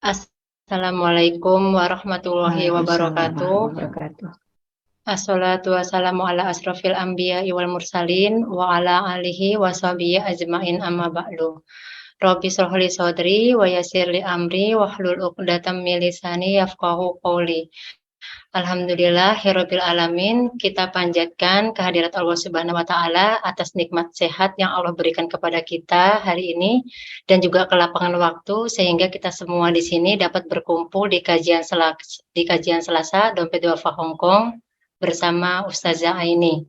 Assalamualaikum warahmatullahi wabarakatuh. wabarakatuh. Assalatu wassalamu ala asrofil anbiya'i wal mursalin wa ala alihi wa sahbihi ajmain amma ba'du. Rabbi shrah li sadri wa yassir li amri wahlul 'uqdatam min lisani yafqahu qawli. Alhamdulillahirabbil alamin, kita panjatkan kehadirat Allah Subhanahu wa taala atas nikmat sehat yang Allah berikan kepada kita hari ini dan juga kelapangan waktu sehingga kita semua di sini dapat berkumpul di kajian Selasa Dompet Duafa Hongkong bersama Ustazah Aini.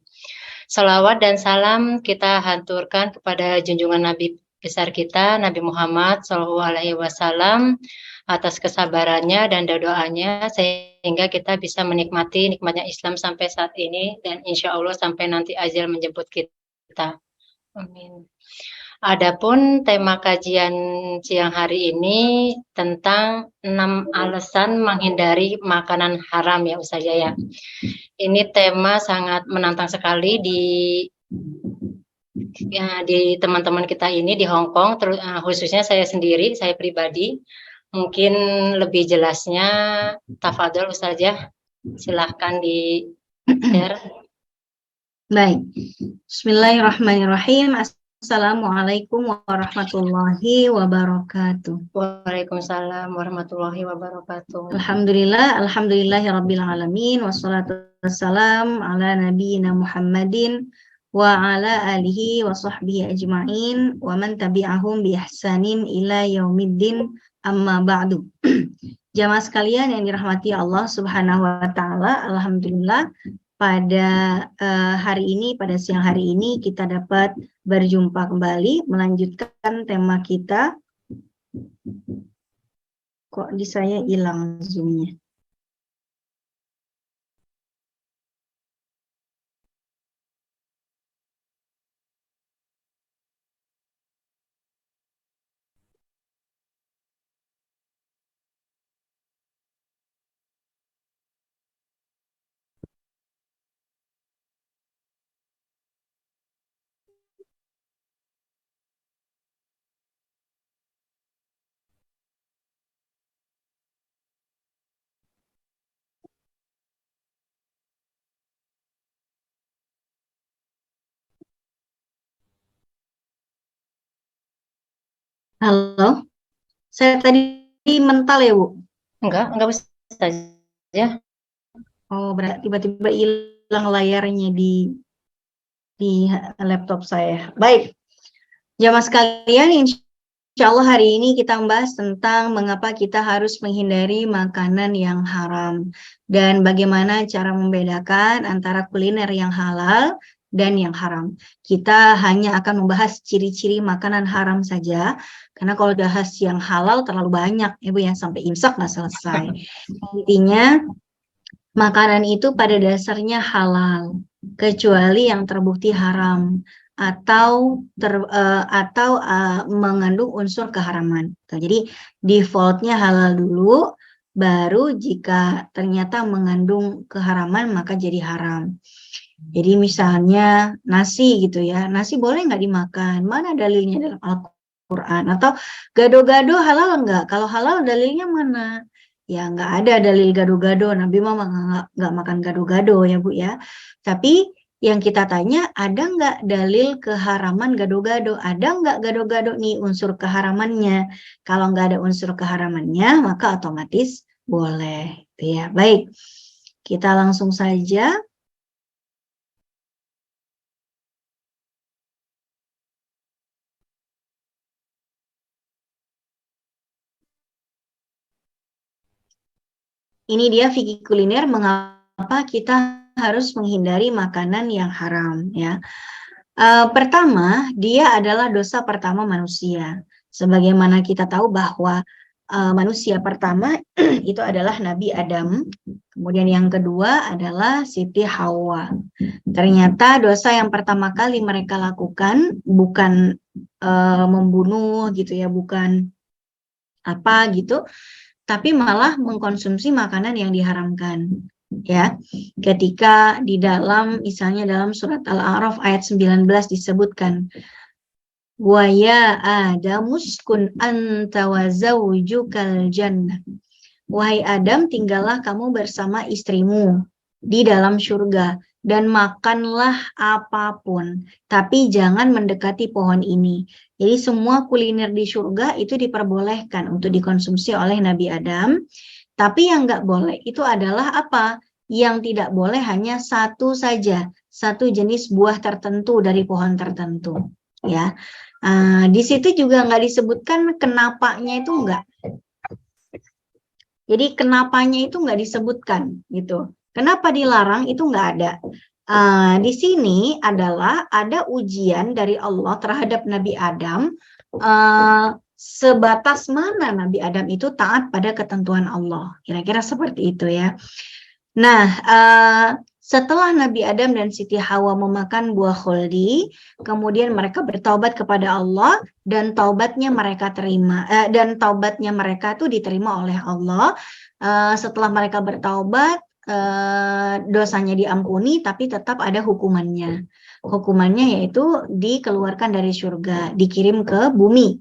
Salawat dan salam kita haturkan kepada junjungan Nabi besar kita Nabi Muhammad SAW atas kesabarannya dan doanya sehingga kita bisa menikmati nikmatnya Islam sampai saat ini dan insya Allah sampai nanti ajal menjemput kita. Amin. Adapun tema kajian siang hari ini tentang 6 alasan menghindari makanan haram ya Ustazah ya. Ini tema sangat menantang sekali di teman-teman kita ini di Hong Kong, khususnya saya sendiri, saya pribadi. Mungkin lebih jelasnya, tafadhol Ustazah, silahkan di-share. Baik, bismillahirrahmanirrahim. Assalamualaikum warahmatullahi wabarakatuh. Waalaikumsalam warahmatullahi wabarakatuh. Alhamdulillahirabbil alamin, wassalatu wassalam ala nabiyyina Muhammadin wa ala alihi wa sahbihi ajma'in wa man tabi'ahum bi ihsanin ila yaumiddin, amma ba'du. Jamaah sekalian yang dirahmati Allah Subhanahu wa taala, alhamdulillah pada siang hari ini kita dapat berjumpa kembali melanjutkan tema kita. Kok di saya hilang zoom-nya? Halo, saya tadi mental ya Bu? Enggak Ustazah. Oh, berarti tiba-tiba hilang layarnya di laptop saya. Baik, jamaah sekalian, insya Allah hari ini kita membahas tentang mengapa kita harus menghindari makanan yang haram dan bagaimana cara membedakan antara kuliner yang halal dan yang haram. Kita hanya akan membahas ciri-ciri makanan haram saja, karena kalau bahas yang halal terlalu banyak, Ibu ya, sampai imsak nggak selesai. Intinya, makanan itu pada dasarnya halal, kecuali yang terbukti haram atau mengandung unsur keharaman. Jadi defaultnya halal dulu, baru jika ternyata mengandung keharaman maka jadi haram. Jadi misalnya nasi gitu ya, nasi boleh nggak dimakan? Mana dalilnya dalam Al-Quran? Atau gado-gado halal nggak? Kalau halal dalilnya mana? Ya nggak ada dalil gado-gado, Nabi mah nggak makan gado-gado ya Bu ya. Tapi yang kita tanya, ada nggak dalil keharaman gado-gado? Ada nggak gado-gado nih unsur keharamannya? Kalau nggak ada unsur keharamannya, maka otomatis boleh. Ya, baik, kita langsung saja. Ini dia fikih kuliner, mengapa kita harus menghindari makanan yang haram ya. Pertama, dia adalah dosa pertama manusia. Sebagaimana kita tahu bahwa manusia pertama itu adalah Nabi Adam, kemudian yang kedua adalah Siti Hawa. Ternyata dosa yang pertama kali mereka lakukan bukan membunuh gitu ya, bukan apa gitu, tapi malah mengkonsumsi makanan yang diharamkan. Ya, ketika di dalam misalnya dalam surat Al-A'raf ayat 19 disebutkan, wa ya Adamuskun anta wa zawjukal jannah. Wahai Adam, tinggallah kamu bersama istrimu di dalam surga dan makanlah apapun, tapi jangan mendekati pohon ini. Jadi semua kuliner di surga itu diperbolehkan untuk dikonsumsi oleh Nabi Adam, tapi yang nggak boleh itu adalah apa? Yang tidak boleh hanya satu saja, satu jenis buah tertentu dari pohon tertentu. Ya, di situ juga nggak disebutkan kenapanya itu enggak. Jadi kenapanya itu nggak disebutkan gitu. Kenapa dilarang itu nggak ada. Di sini adalah ada ujian dari Allah terhadap Nabi Adam. Sebatas mana Nabi Adam itu taat pada ketentuan Allah. Kira-kira seperti itu ya. Nah, setelah Nabi Adam dan Siti Hawa memakan buah khuldi, kemudian mereka bertaubat kepada Allah dan taubatnya mereka itu diterima oleh Allah. Setelah mereka bertaubat, dosanya diampuni, tapi tetap ada hukumannya. Hukumannya yaitu dikeluarkan dari surga, dikirim ke bumi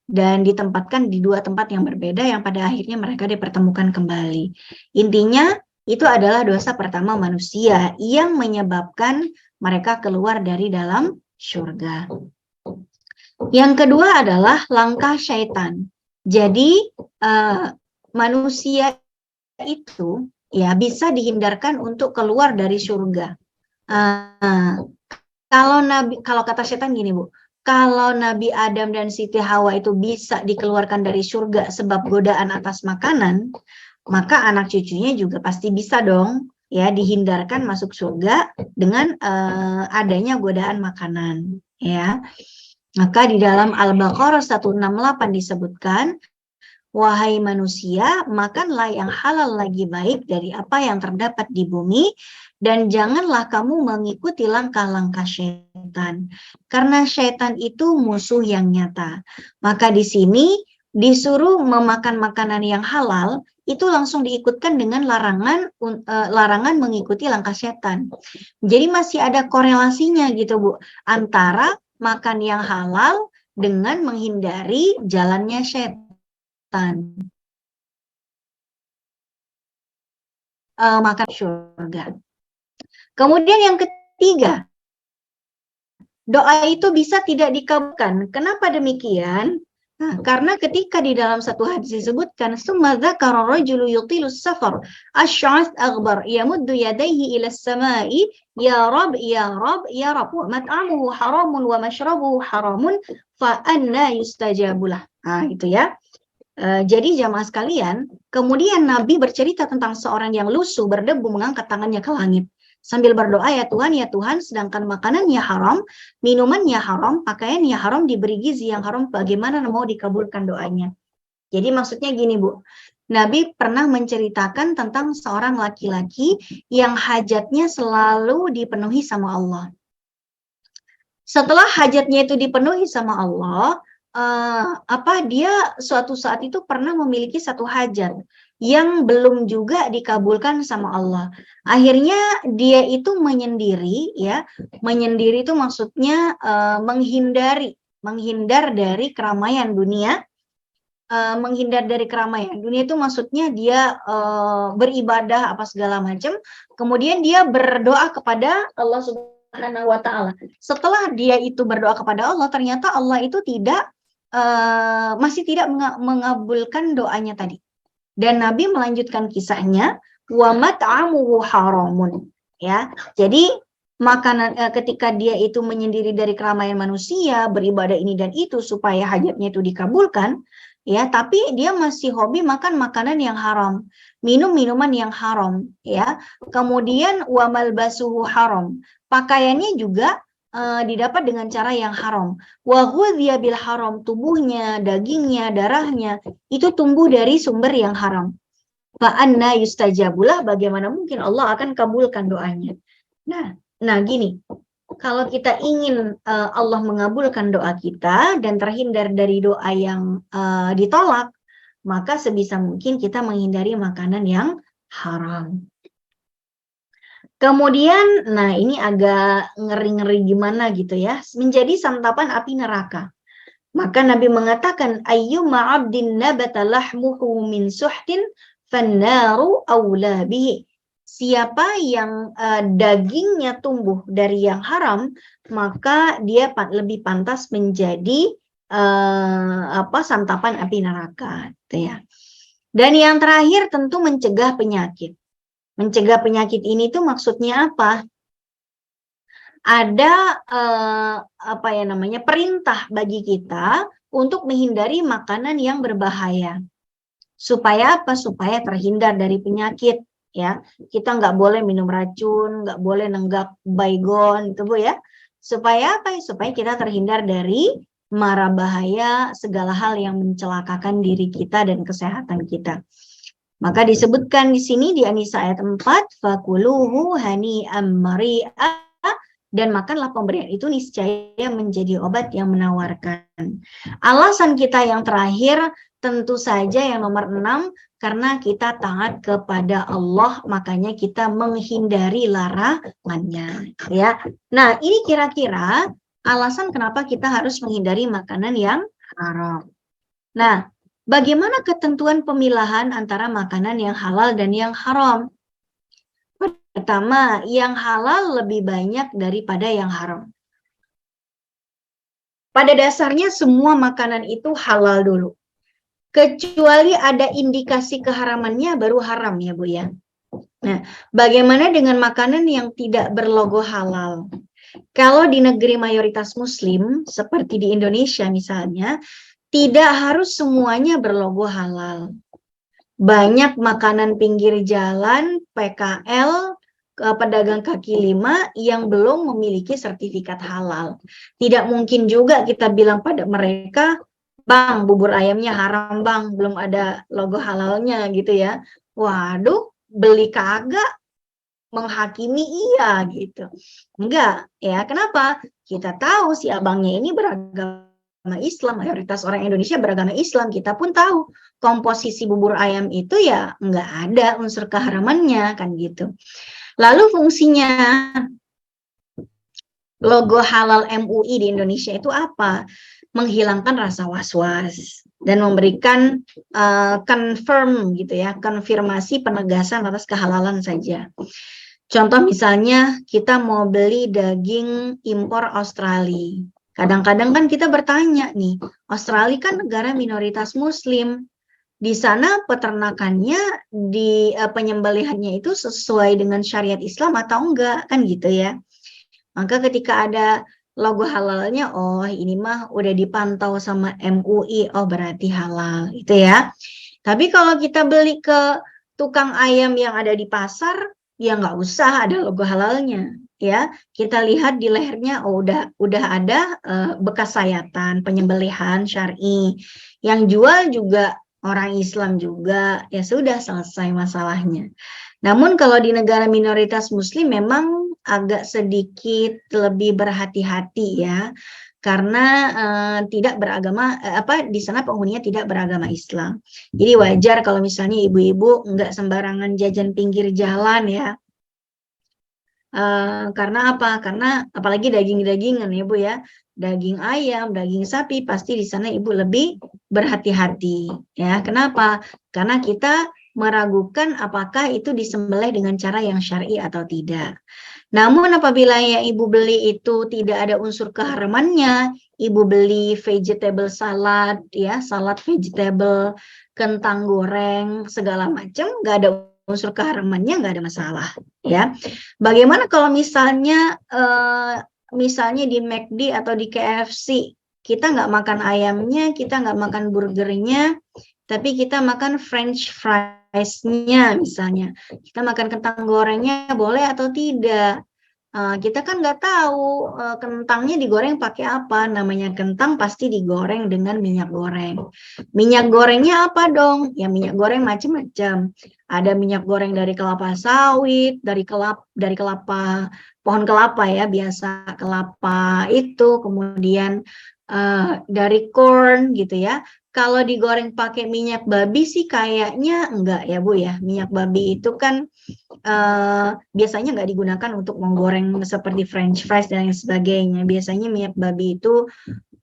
dan ditempatkan di dua tempat yang berbeda yang pada akhirnya mereka dipertemukan kembali. Intinya itu adalah dosa pertama manusia yang menyebabkan mereka keluar dari dalam surga. Yang kedua adalah langkah syaitan. Jadi manusia itu ya bisa dihindarkan untuk keluar dari surga. Kalau kata syaitan gini, Bu, kalau Nabi Adam dan Siti Hawa itu bisa dikeluarkan dari surga sebab godaan atas makanan, maka anak cucunya juga pasti bisa dong ya dihindarkan masuk surga dengan adanya godaan makanan ya. Maka di dalam Al-Baqarah 168 disebutkan, wahai manusia, makanlah yang halal lagi baik dari apa yang terdapat di bumi, dan janganlah kamu mengikuti langkah-langkah syaitan. Karena syaitan itu musuh yang nyata. Maka di sini disuruh memakan makanan yang halal, itu langsung diikutkan dengan larangan mengikuti langkah syaitan. Jadi masih ada korelasinya gitu, Bu, antara makan yang halal dengan menghindari jalannya syaitan. Makan surga. Kemudian yang ketiga, doa itu bisa tidak dikabulkan. Kenapa demikian? Nah, karena ketika di dalam satu hadis disebutkan, summa dzakara rajulu yutilus safar asy'ath aghbar yamuddu yadayhi ila as-sama'i ya rab ya rab ya rab mat'amuhu haramun wa mashrabuhu haramun fa anna yustajabulah. Nah, itu ya. Jadi jamaah sekalian, kemudian Nabi bercerita tentang seorang yang lusuh berdebu mengangkat tangannya ke langit sambil berdoa, ya Tuhan, sedangkan makanannya haram, minumannya haram, pakaiannya haram, diberi gizi yang haram, bagaimana mau dikabulkan doanya? Jadi maksudnya gini, Bu, Nabi pernah menceritakan tentang seorang laki-laki yang hajatnya selalu dipenuhi sama Allah. Setelah hajatnya itu dipenuhi sama Allah, dia suatu saat itu pernah memiliki satu hajat yang belum juga dikabulkan sama Allah. Akhirnya dia itu menyendiri, ya. Menyendiri itu maksudnya menghindar dari keramaian dunia. Menghindar dari keramaian dunia itu maksudnya dia beribadah apa segala macam. Kemudian dia berdoa kepada Allah Subhanahu wa Ta'ala. Setelah dia itu berdoa kepada Allah, ternyata Allah itu masih tidak mengabulkan doanya tadi. Dan Nabi melanjutkan kisahnya, wa mat'amuhu haramun. Ya, jadi makanan ketika dia itu menyendiri dari keramaian manusia, beribadah ini dan itu supaya hajatnya itu dikabulkan, ya, tapi dia masih hobi makan makanan yang haram, minum minuman yang haram, ya. Kemudian wa malbasuhu haram. Pakaiannya juga didapat dengan cara yang haram. Wa ghudhiya bil haram, tubuhnya, dagingnya, darahnya itu tumbuh dari sumber yang haram. Fa anna yustajabulah, bagaimana mungkin Allah akan kabulkan doanya. Nah gini, kalau kita ingin Allah mengabulkan doa kita dan terhindar dari doa yang ditolak, maka sebisa mungkin kita menghindari makanan yang haram. Kemudian, nah ini agak ngeri-ngeri gimana gitu ya, menjadi santapan api neraka. Maka Nabi mengatakan, ayyuma 'abdin nabata lahmuhu min suhtin fannaru aula bihi. Siapa yang dagingnya tumbuh dari yang haram, maka dia lebih pantas menjadi santapan api neraka, gitu ya. Dan yang terakhir tentu mencegah penyakit. Mencegah penyakit ini tuh maksudnya apa? Ada perintah bagi kita untuk menghindari makanan yang berbahaya. Supaya apa? Supaya terhindar dari penyakit, ya. Kita nggak boleh minum racun, nggak boleh nenggak baygon, itu Bu ya. Supaya apa? Supaya kita terhindar dari mara bahaya, segala hal yang mencelakakan diri kita dan kesehatan kita. Maka disebutkan di sini di An-Nisa ayat 4, fakuluhu hani'am mari'a, dan makanlah pemberian itu niscaya menjadi obat yang menawarkan. Alasan kita yang terakhir tentu saja yang nomor 6, karena kita taat kepada Allah, makanya kita menghindari larangannya, ya. Nah, ini kira-kira alasan kenapa kita harus menghindari makanan yang haram. Nah, bagaimana ketentuan pemilahan antara makanan yang halal dan yang haram? Pertama, yang halal lebih banyak daripada yang haram. Pada dasarnya semua makanan itu halal dulu. Kecuali ada indikasi keharamannya baru haram ya Bu ya. Nah, bagaimana dengan makanan yang tidak berlogo halal? Kalau di negeri mayoritas muslim seperti di Indonesia misalnya, tidak harus semuanya berlogo halal. Banyak makanan pinggir jalan, PKL, pedagang kaki lima yang belum memiliki sertifikat halal. Tidak mungkin juga kita bilang pada mereka, Bang, bubur ayamnya haram Bang, belum ada logo halalnya gitu ya. Waduh, beli kagak, menghakimi iya gitu. Enggak, ya kenapa? Kita tahu si abangnya ini beragama Islam, mayoritas orang Indonesia beragama Islam, kita pun tahu komposisi bubur ayam itu ya enggak ada unsur keharamannya kan gitu. Lalu fungsinya logo halal MUI di Indonesia itu apa? Menghilangkan rasa was-was dan memberikan confirm gitu ya, konfirmasi penegasan atas kehalalan saja. Contoh misalnya kita mau beli daging impor Australia. Kadang-kadang kan kita bertanya nih, Australia kan negara minoritas muslim. Di sana peternakannya, di penyembelihannya itu sesuai dengan syariat Islam atau enggak, kan gitu ya. Maka ketika ada logo halalnya, oh ini mah udah dipantau sama MUI, oh berarti halal, gitu ya. Tapi kalau kita beli ke tukang ayam yang ada di pasar, ya nggak usah ada logo halalnya, ya. Kita lihat di lehernya, oh udah ada bekas sayatan, penyembelihan syar'i. Yang jual juga orang Islam juga, ya sudah selesai masalahnya. Namun kalau di negara minoritas Muslim memang agak sedikit lebih berhati-hati ya, karena tidak beragama di sana penghuninya tidak beragama Islam. Jadi wajar kalau misalnya ibu-ibu nggak sembarangan jajan pinggir jalan ya. Karena apa? Karena apalagi daging-dagingan ya Bu ya, daging ayam, daging sapi, pasti di sana ibu lebih berhati-hati ya. Kenapa? Karena kita meragukan apakah itu disembelih dengan cara yang syar'i atau tidak. Namun apabila yang ibu beli itu tidak ada unsur keharamannya, ibu beli vegetable salad ya, salad vegetable, kentang goreng, segala macam, nggak ada unsur keharamannya, nggak ada masalah ya. Bagaimana kalau misalnya misalnya di McD atau di KFC, kita nggak makan ayamnya, kita nggak makan burgernya, tapi kita makan French fries-nya misalnya. Kita makan kentang gorengnya boleh atau tidak? Kita kan nggak tahu kentangnya digoreng pakai apa. Namanya kentang pasti digoreng dengan minyak goreng. Minyak gorengnya apa dong? Ya minyak goreng macam-macam. Ada minyak goreng dari kelapa sawit, dari kelapa pohon kelapa ya, biasa kelapa itu, kemudian dari corn gitu ya. Kalau digoreng pakai minyak babi sih kayaknya enggak ya Bu ya. Minyak babi itu kan biasanya nggak digunakan untuk menggoreng seperti French fries dan lain sebagainya. Biasanya minyak babi itu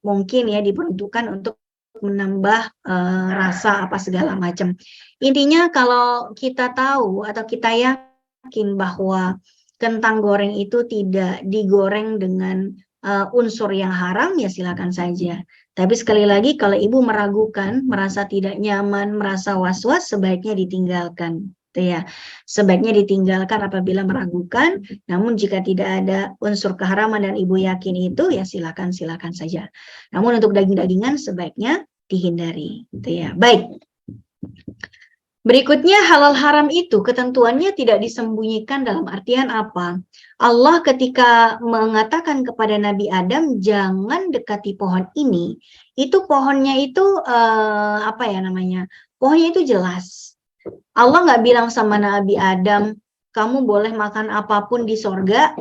mungkin ya diperuntukkan untuk menambah rasa apa segala macam. Intinya kalau kita tahu atau kita yakin bahwa kentang goreng itu tidak digoreng dengan unsur yang haram, ya silakan saja. Tapi sekali lagi kalau ibu meragukan, merasa tidak nyaman, merasa was-was, sebaiknya ditinggalkan. Ya, sebaiknya ditinggalkan apabila meragukan. Namun jika tidak ada unsur keharaman dan ibu yakin itu, ya silakan saja. Namun untuk daging-dagingan sebaiknya dihindari. Ya, baik. Berikutnya halal haram itu ketentuannya tidak disembunyikan dalam artian apa? Allah ketika mengatakan kepada Nabi Adam jangan dekati pohon ini, itu pohonnya itu apa ya namanya? Pohonnya itu jelas. Allah nggak bilang sama Nabi Adam, kamu boleh makan apapun di sorga,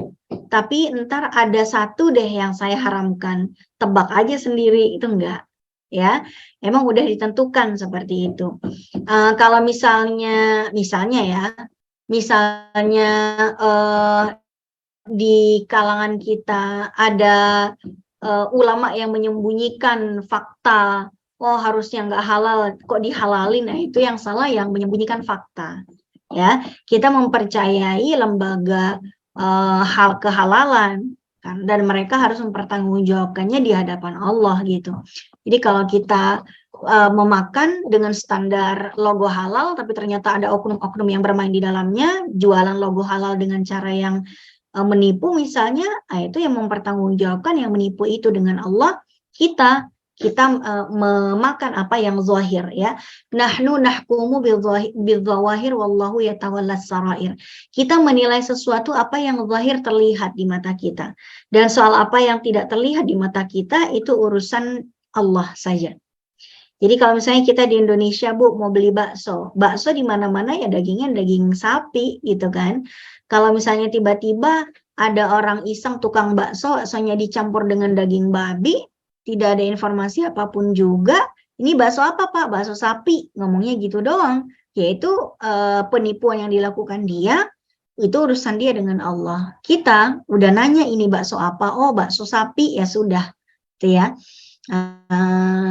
tapi ntar ada satu deh yang saya haramkan, tebak aja sendiri, itu enggak. Ya, emang udah ditentukan seperti itu. Kalau misalnya ya, misalnya di kalangan kita ada ulama yang menyembunyikan fakta, oh harusnya nggak halal, kok dihalalin, nah itu yang salah, yang menyembunyikan fakta. Ya, kita mempercayai lembaga hal kehalalan kan, dan mereka harus mempertanggungjawabkannya di hadapan Allah gitu. Jadi kalau kita memakan dengan standar logo halal, tapi ternyata ada oknum-oknum yang bermain di dalamnya, jualan logo halal dengan cara yang menipu misalnya, itu yang mempertanggungjawabkan yang menipu itu dengan Allah, kita memakan apa yang zahir ya. Nahnu nahkumu bidzawahir wallahu yatawallas sarair. Kita menilai sesuatu apa yang zahir terlihat di mata kita. Dan soal apa yang tidak terlihat di mata kita itu urusan Allah saja. Jadi kalau misalnya kita di Indonesia, Bu, mau beli bakso di mana-mana ya dagingnya daging sapi gitu kan. Kalau misalnya tiba-tiba ada orang iseng tukang baksonya dicampur dengan daging babi, tidak ada informasi apapun juga, ini bakso apa Pak? Bakso sapi, ngomongnya gitu doang. Yaitu penipuan yang dilakukan dia, itu urusan dia dengan Allah. Kita udah nanya ini bakso apa? Oh, bakso sapi, ya sudah. Gitu ya.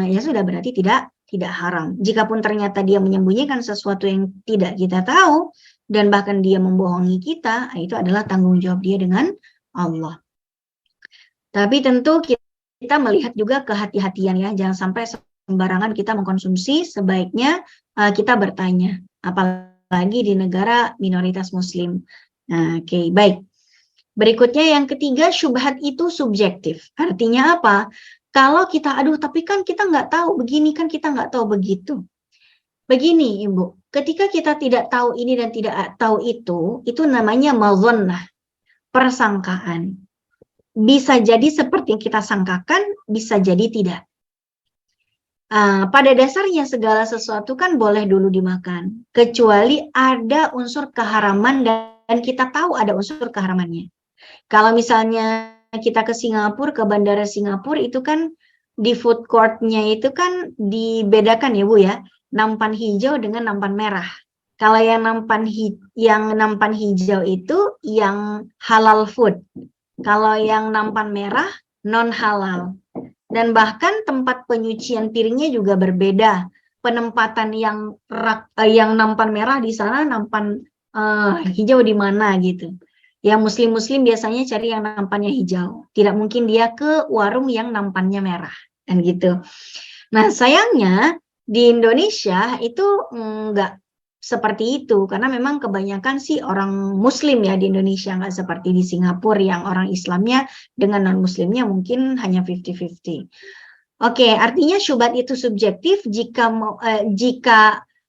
Ya sudah, berarti tidak haram. Jikapun ternyata dia menyembunyikan sesuatu yang tidak kita tahu dan bahkan dia membohongi kita, itu adalah tanggung jawab dia dengan Allah. Tapi tentu kita melihat juga kehati-hatian ya, jangan sampai sembarangan kita mengkonsumsi, sebaiknya kita bertanya, apalagi di negara minoritas muslim. Nah, oke, baik. Berikutnya yang ketiga, syubhat itu subjektif. Artinya apa? Kalau kita, tapi kan kita nggak tahu begini, kan kita nggak tahu begitu. Begini, Ibu, ketika kita tidak tahu ini dan tidak tahu itu namanya mazhannah, persangkaan. Bisa jadi seperti yang kita sangkakan, bisa jadi tidak. Pada dasarnya segala sesuatu kan boleh dulu dimakan, kecuali ada unsur keharaman dan kita tahu ada unsur keharamannya. Kalau misalnya kita ke Singapura, ke bandara Singapura, itu kan di food court-nya itu kan dibedakan ya Bu ya, nampan hijau dengan nampan merah. Kalau yang nampan hijau itu yang halal food. Kalau yang nampan merah non halal. Dan bahkan tempat penyucian piringnya juga berbeda. Penempatan yang nampan merah di sana, nampan hijau di mana gitu. Yang muslim-muslim biasanya cari yang nampannya hijau. Tidak mungkin dia ke warung yang nampannya merah. Dan gitu. Nah sayangnya di Indonesia itu enggak seperti itu. Karena memang kebanyakan sih orang muslim ya di Indonesia. Enggak seperti di Singapura yang orang Islamnya dengan non-muslimnya mungkin hanya 50-50. Oke, artinya syubhat itu subjektif jika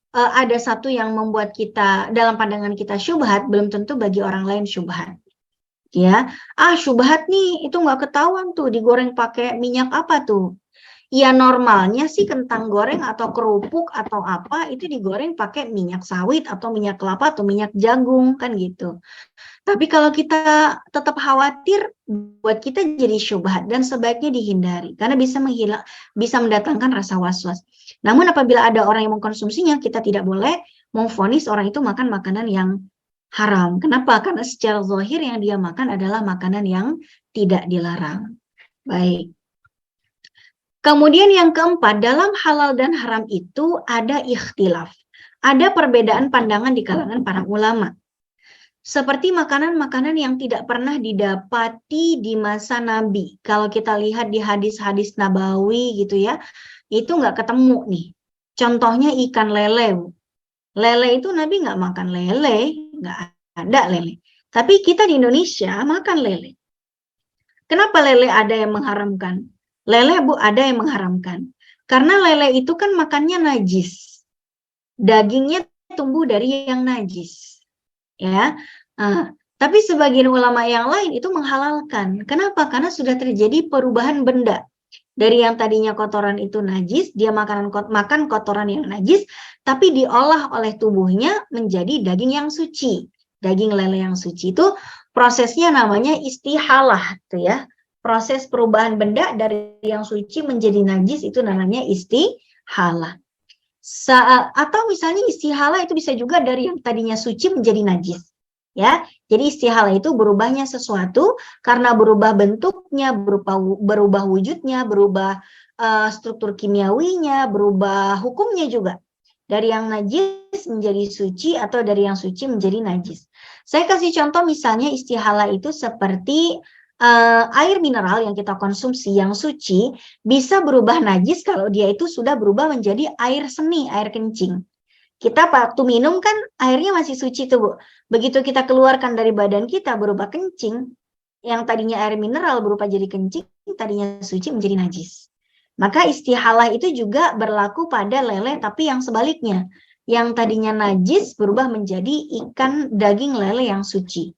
ada satu yang membuat kita, dalam pandangan kita syubhat, belum tentu bagi orang lain syubhat. Ya, syubhat nih, itu nggak ketahuan tuh, digoreng pakai minyak apa tuh. Ya normalnya sih kentang goreng atau kerupuk atau apa, itu digoreng pakai minyak sawit atau minyak kelapa atau minyak jagung, kan gitu. Tapi kalau kita tetap khawatir, buat kita jadi syubhat dan sebaiknya dihindari karena bisa mendatangkan rasa was-was. Namun apabila ada orang yang mengkonsumsinya, kita tidak boleh memvonis orang itu makan makanan yang haram. Kenapa? Karena secara zahir yang dia makan adalah makanan yang tidak dilarang. Baik. Kemudian yang keempat, dalam halal dan haram itu ada ikhtilaf. Ada perbedaan pandangan di kalangan para ulama. Seperti makanan-makanan yang tidak pernah didapati di masa Nabi. Kalau kita lihat di hadis-hadis Nabawi gitu ya, itu nggak ketemu nih. Contohnya ikan lele. Lele itu Nabi nggak makan lele, nggak ada lele. Tapi kita di Indonesia makan lele. Kenapa lele ada yang mengharamkan? Lele ada yang mengharamkan. Karena lele itu kan makannya najis. Dagingnya tumbuh dari yang najis. Ya. Tapi sebagian ulama yang lain itu menghalalkan. Kenapa? Karena sudah terjadi perubahan benda. Dari yang tadinya kotoran itu najis, dia makan kotoran yang najis, tapi diolah oleh tubuhnya menjadi daging yang suci. Daging lele yang suci itu prosesnya namanya istihalah, tuh ya. Proses perubahan benda dari yang suci menjadi najis itu namanya istihalah. Atau misalnya istihalah itu bisa juga dari yang tadinya suci menjadi najis. Ya, jadi istihalah itu berubahnya sesuatu karena berubah bentuknya, berubah wujudnya, berubah struktur kimiawinya, berubah hukumnya juga. Dari yang najis menjadi suci atau dari yang suci menjadi najis. Saya kasih contoh misalnya istihalah itu seperti air mineral yang kita konsumsi yang suci bisa berubah najis kalau dia itu sudah berubah menjadi air seni, air kencing. Kita waktu minum kan airnya masih suci tuh Bu. Begitu kita keluarkan dari badan kita berubah kencing, yang tadinya air mineral berubah jadi kencing, tadinya suci menjadi najis. Maka istihalah itu juga berlaku pada lele tapi yang sebaliknya. Yang tadinya najis berubah menjadi ikan daging lele yang suci.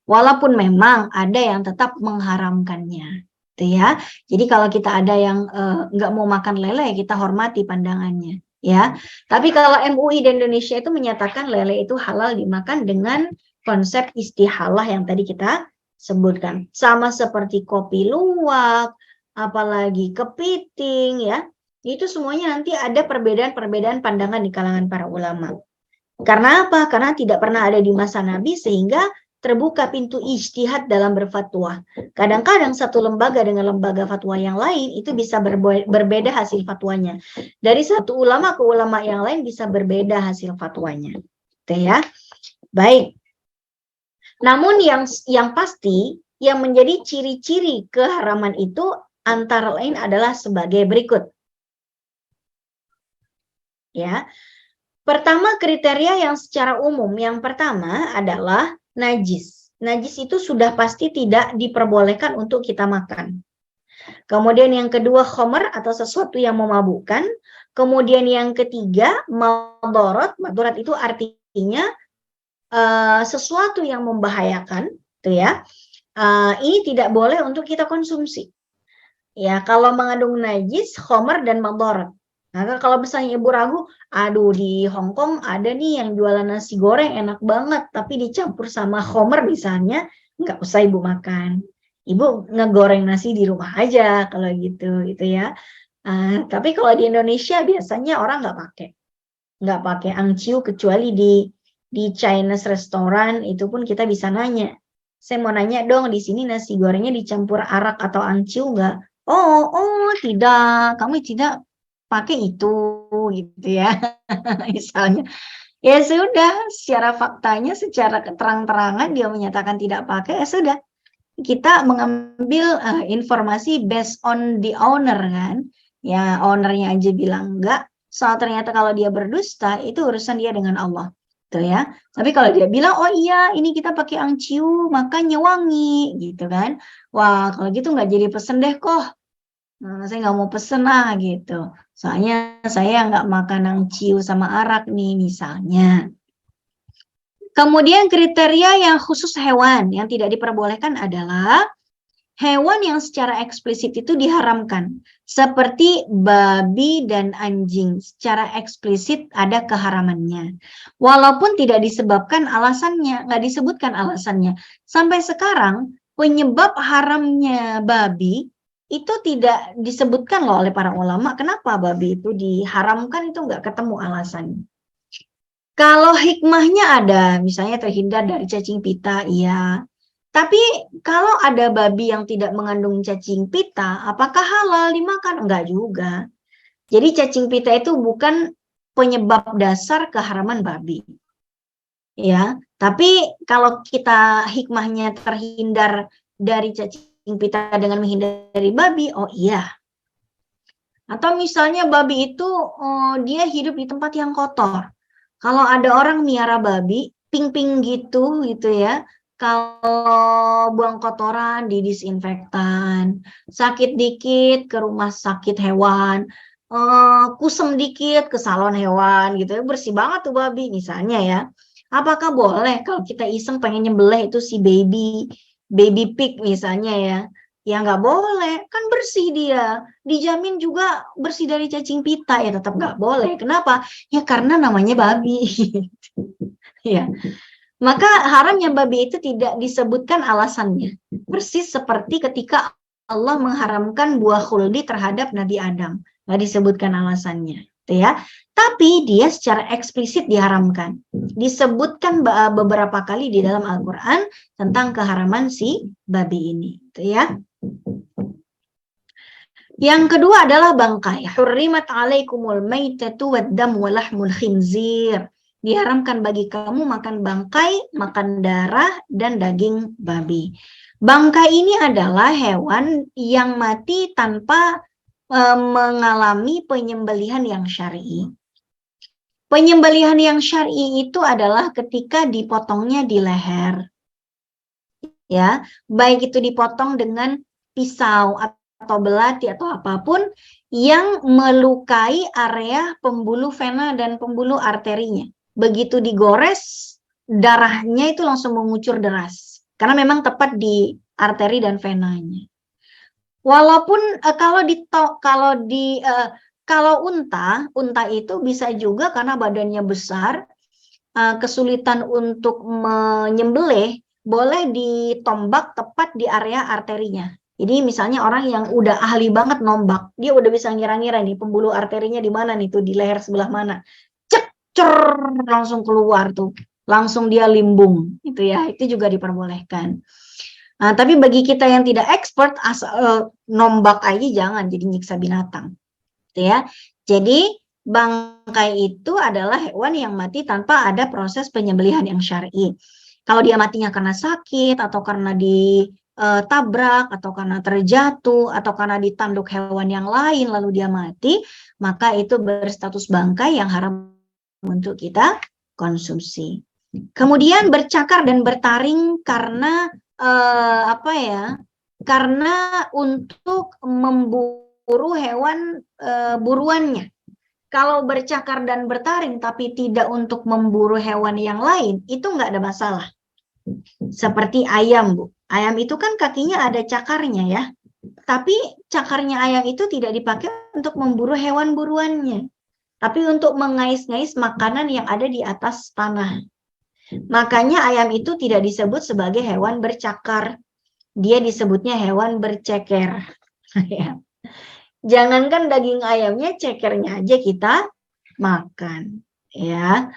Walaupun memang ada yang tetap mengharamkannya. Gitu ya. Jadi kalau kita ada yang nggak mau makan lele, kita hormati pandangannya. Ya, tapi kalau MUI di Indonesia itu menyatakan lele itu halal dimakan dengan konsep istihalah yang tadi kita sebutkan. Sama seperti kopi luwak, apalagi kepiting ya. Itu semuanya nanti ada perbedaan-perbedaan pandangan di kalangan para ulama. Karena apa? Karena tidak pernah ada di masa Nabi sehingga terbuka pintu ijtihad dalam berfatwa. Kadang-kadang satu lembaga dengan lembaga fatwa yang lain itu bisa berbeda hasil fatwanya. Dari satu ulama ke ulama yang lain bisa berbeda hasil fatwanya. Gitu ya. Baik. Namun yang pasti yang menjadi ciri-ciri keharaman itu antara lain adalah sebagai berikut. Ya. Pertama kriteria yang secara umum yang pertama adalah najis. Najis itu sudah pasti tidak diperbolehkan untuk kita makan. Kemudian yang kedua khamr atau sesuatu yang memabukkan. Kemudian yang ketiga madharat. Madharat itu artinya sesuatu yang membahayakan, tuh ya. Ini tidak boleh untuk kita konsumsi. Ya, kalau mengandung najis, khamr dan madharat. Nah, kalau misalnya Ibu ragu, aduh di Hong Kong ada nih yang jualan nasi goreng enak banget, tapi dicampur sama khamr misalnya, nggak usah Ibu makan. Ibu ngegoreng nasi di rumah aja kalau gitu ya. Tapi kalau di Indonesia biasanya orang nggak pakai angciu kecuali di Chinese restaurant itu pun kita bisa nanya. Saya mau nanya dong di sini nasi gorengnya dicampur arak atau angciu nggak? Oh tidak, kami tidak pakai itu gitu ya. Misalnya. Ya sudah, secara faktanya, secara terang-terangan dia menyatakan tidak pakai, ya sudah. Kita mengambil informasi based on the owner kan. Ya, ownernya aja bilang enggak. Soal ternyata kalau dia berdusta, itu urusan dia dengan Allah. Tuh ya. Tapi kalau dia bilang, oh iya ini kita pakai angciu, makanya wangi gitu kan. Wah, kalau gitu nggak jadi pesen deh kok. Nah, saya nggak mau pesen lah gitu. Soalnya saya nggak makan angciu sama arak nih misalnya. Kemudian kriteria yang khusus hewan yang tidak diperbolehkan adalah hewan yang secara eksplisit itu diharamkan. Seperti babi dan anjing. Secara eksplisit ada keharamannya. Walaupun tidak disebabkan alasannya, nggak disebutkan alasannya. Sampai sekarang penyebab haramnya babi itu tidak disebutkan loh oleh para ulama. Kenapa babi itu diharamkan itu nggak ketemu alasannya. Kalau hikmahnya ada, misalnya terhindar dari cacing pita, iya. Tapi kalau ada babi yang tidak mengandung cacing pita, apakah halal dimakan? Enggak juga. Jadi cacing pita itu bukan penyebab dasar keharaman babi. Ya, tapi kalau kita hikmahnya terhindar dari cacing pita dengan menghindari babi, oh iya. Atau misalnya babi itu dia hidup di tempat yang kotor. Kalau ada orang miara babi, ping-ping gitu ya. Kalau buang kotoran di disinfektan, sakit dikit ke rumah sakit hewan, kusem dikit ke salon hewan gitu ya, bersih banget tuh babi misalnya ya. Apakah boleh kalau kita iseng pengen nyembelih itu si baby pig misalnya ya? Ya nggak boleh, kan bersih dia. Dijamin juga bersih dari cacing pita, ya tetap nggak boleh. Kenapa? Ya karena namanya babi. Ya, maka haramnya babi itu tidak disebutkan alasannya. Persis seperti ketika Allah mengharamkan buah khuldi terhadap Nabi Adam. Nggak disebutkan alasannya. Ya. Tapi dia secara eksplisit diharamkan. Disebutkan beberapa kali di dalam Al-Quran tentang keharaman si babi ini. Ya. Yang kedua adalah bangkai. Hurrimat alaikumul maitatu waddam walahmul khinzir. Diharamkan bagi kamu makan bangkai, makan darah, dan daging babi. Bangkai ini adalah hewan yang mati tanpa mengalami penyembelihan yang syar'i. Penyembelihan yang syar'i itu adalah ketika dipotongnya di leher. Ya, baik itu dipotong dengan pisau atau belati atau apapun yang melukai area pembuluh vena dan pembuluh arterinya. Begitu digores, darahnya itu langsung mengucur deras. Karena memang tepat di arteri dan venanya. Walaupun kalau unta itu bisa juga karena badannya besar, kesulitan untuk menyembelih, boleh ditombak tepat di area arterinya. Jadi misalnya orang yang udah ahli banget nombak, dia udah bisa ngira-ngira nih pembuluh arterinya di mana nih tuh, di leher sebelah mana. Cek, cer, langsung keluar tuh. Langsung dia limbung gitu ya. Itu juga diperbolehkan. Nah, tapi bagi kita yang tidak expert, asal nombak aja jangan, jadi nyiksa binatang. Gitu ya. Jadi bangkai itu adalah hewan yang mati tanpa ada proses penyembelihan yang syar'i. Kalau dia matinya karena sakit atau karena ditabrak atau karena terjatuh atau karena ditanduk hewan yang lain lalu dia mati, maka itu berstatus bangkai yang haram untuk kita konsumsi. Kemudian bercakar dan bertaring karena karena untuk memburu hewan buruannya. Kalau bercakar dan bertaring tapi tidak untuk memburu hewan yang lain, itu nggak ada masalah. Seperti ayam, Bu. Ayam itu kan kakinya ada cakarnya ya. Tapi cakarnya ayam itu tidak dipakai untuk memburu hewan buruannya. Tapi untuk mengais-ngais makanan yang ada di atas tanah. Makanya ayam itu tidak disebut sebagai hewan bercakar. Dia disebutnya hewan berceker. Jangankan daging ayamnya, cekernya aja kita makan. Ya,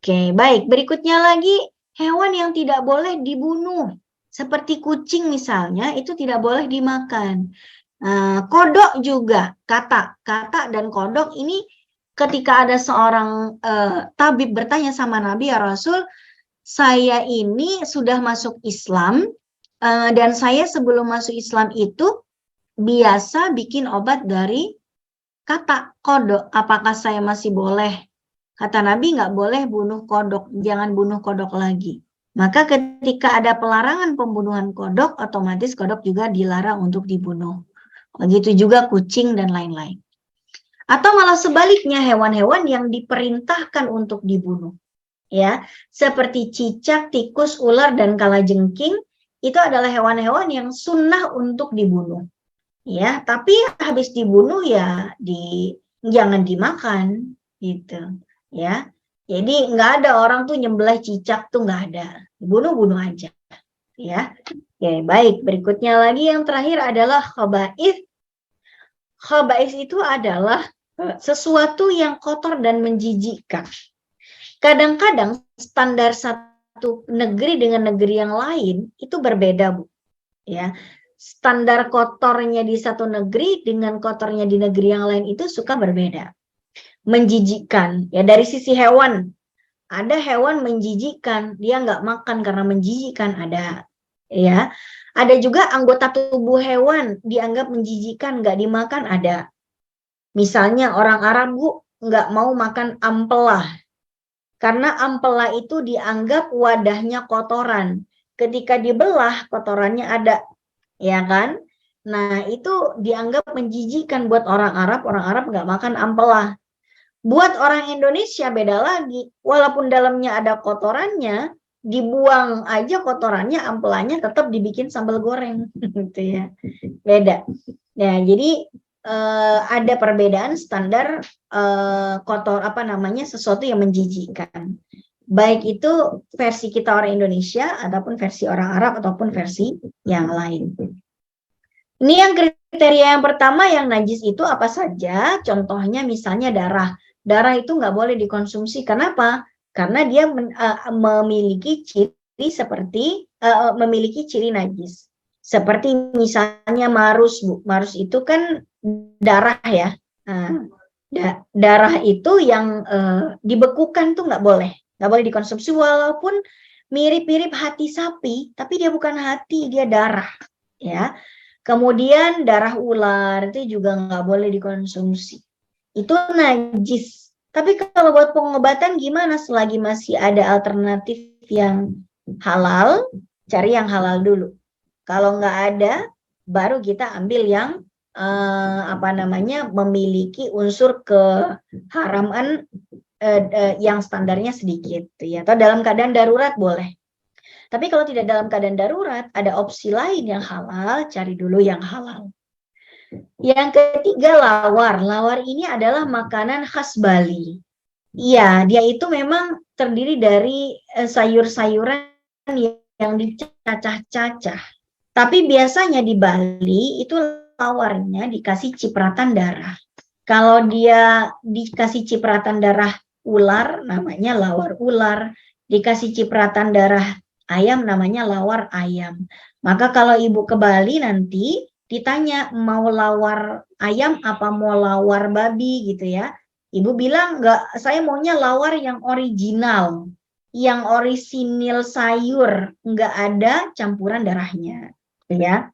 oke, baik. Berikutnya lagi, hewan yang tidak boleh dibunuh. Seperti kucing misalnya, itu tidak boleh dimakan. Kodok juga, kata dan kodok ini ketika ada seorang tabib bertanya sama Nabi, ya Rasul, saya ini sudah masuk Islam, dan saya sebelum masuk Islam itu biasa bikin obat dari kata kodok. Apakah saya masih boleh? Kata Nabi, nggak boleh bunuh kodok, jangan bunuh kodok lagi. Maka ketika ada pelarangan pembunuhan kodok, otomatis kodok juga dilarang untuk dibunuh. Begitu juga kucing dan lain-lain. Atau malah sebaliknya, hewan-hewan yang diperintahkan untuk dibunuh. Ya, seperti cicak, tikus, ular, dan kalajengking, itu adalah hewan-hewan yang sunnah untuk dibunuh. Ya, tapi habis dibunuh ya jangan dimakan gitu ya. Jadi nggak ada orang tuh nyembelih cicak tuh, nggak ada, bunuh aja ya. Oke, baik, berikutnya lagi yang terakhir adalah khaba'ith. Khaba'ith itu adalah sesuatu yang kotor dan menjijikkan. kadang-kadang standar satu negeri dengan negeri yang lain itu berbeda, Bu. Ya, standar kotornya di satu negeri dengan kotornya di negeri yang lain itu suka berbeda. Menjijikkan, ya dari sisi hewan. Ada hewan menjijikkan, dia nggak makan karena menjijikkan, ada. Ya, ada juga anggota tubuh hewan dianggap menjijikkan, nggak dimakan, ada. Misalnya orang Arab, Bu, nggak mau makan ampela. Karena ampela itu dianggap wadahnya kotoran. Ketika dibelah, kotorannya ada. Ya kan? Nah, itu dianggap menjijikkan buat orang Arab nggak makan ampela. Buat orang Indonesia beda lagi, walaupun dalamnya ada kotorannya, dibuang aja kotorannya, ampelanya tetap dibikin sambal goreng, gitu ya. Beda. Nah, jadi ada perbedaan standar kotor sesuatu yang menjijikkan. Baik itu versi kita orang Indonesia ataupun versi orang Arab ataupun versi yang lain. Ini yang kriteria yang pertama, yang najis itu apa saja? Contohnya misalnya darah. Darah itu nggak boleh dikonsumsi. Kenapa? Karena dia memiliki ciri seperti memiliki ciri najis. Seperti misalnya marus, Bu. Marus itu kan darah ya. Nah, darah itu yang dibekukan tuh nggak boleh dikonsumsi, walaupun mirip-mirip hati sapi, tapi dia bukan hati, dia darah, ya. Kemudian darah ular itu juga nggak boleh dikonsumsi. Itu najis. Tapi kalau buat pengobatan gimana? Selagi masih ada alternatif yang halal, cari yang halal dulu. Kalau nggak ada, baru kita ambil yang memiliki unsur keharaman yang standarnya sedikit, ya. Atau dalam keadaan darurat boleh. Tapi kalau tidak dalam keadaan darurat, ada opsi lain yang halal, cari dulu yang halal. Yang ketiga, lawar. Lawar ini adalah makanan khas Bali. Iya, dia itu memang terdiri dari sayur-sayuran yang dicacah-cacah. Tapi biasanya di Bali itu lawarnya dikasih cipratan darah. Kalau dia dikasih cipratan darah ular, namanya lawar ular. Dikasih cipratan darah ayam, namanya lawar ayam. Maka kalau Ibu ke Bali nanti ditanya mau lawar ayam apa mau lawar babi gitu ya, Ibu bilang enggak, saya maunya lawar yang original, yang orisinil sayur, enggak ada campuran darahnya, ya.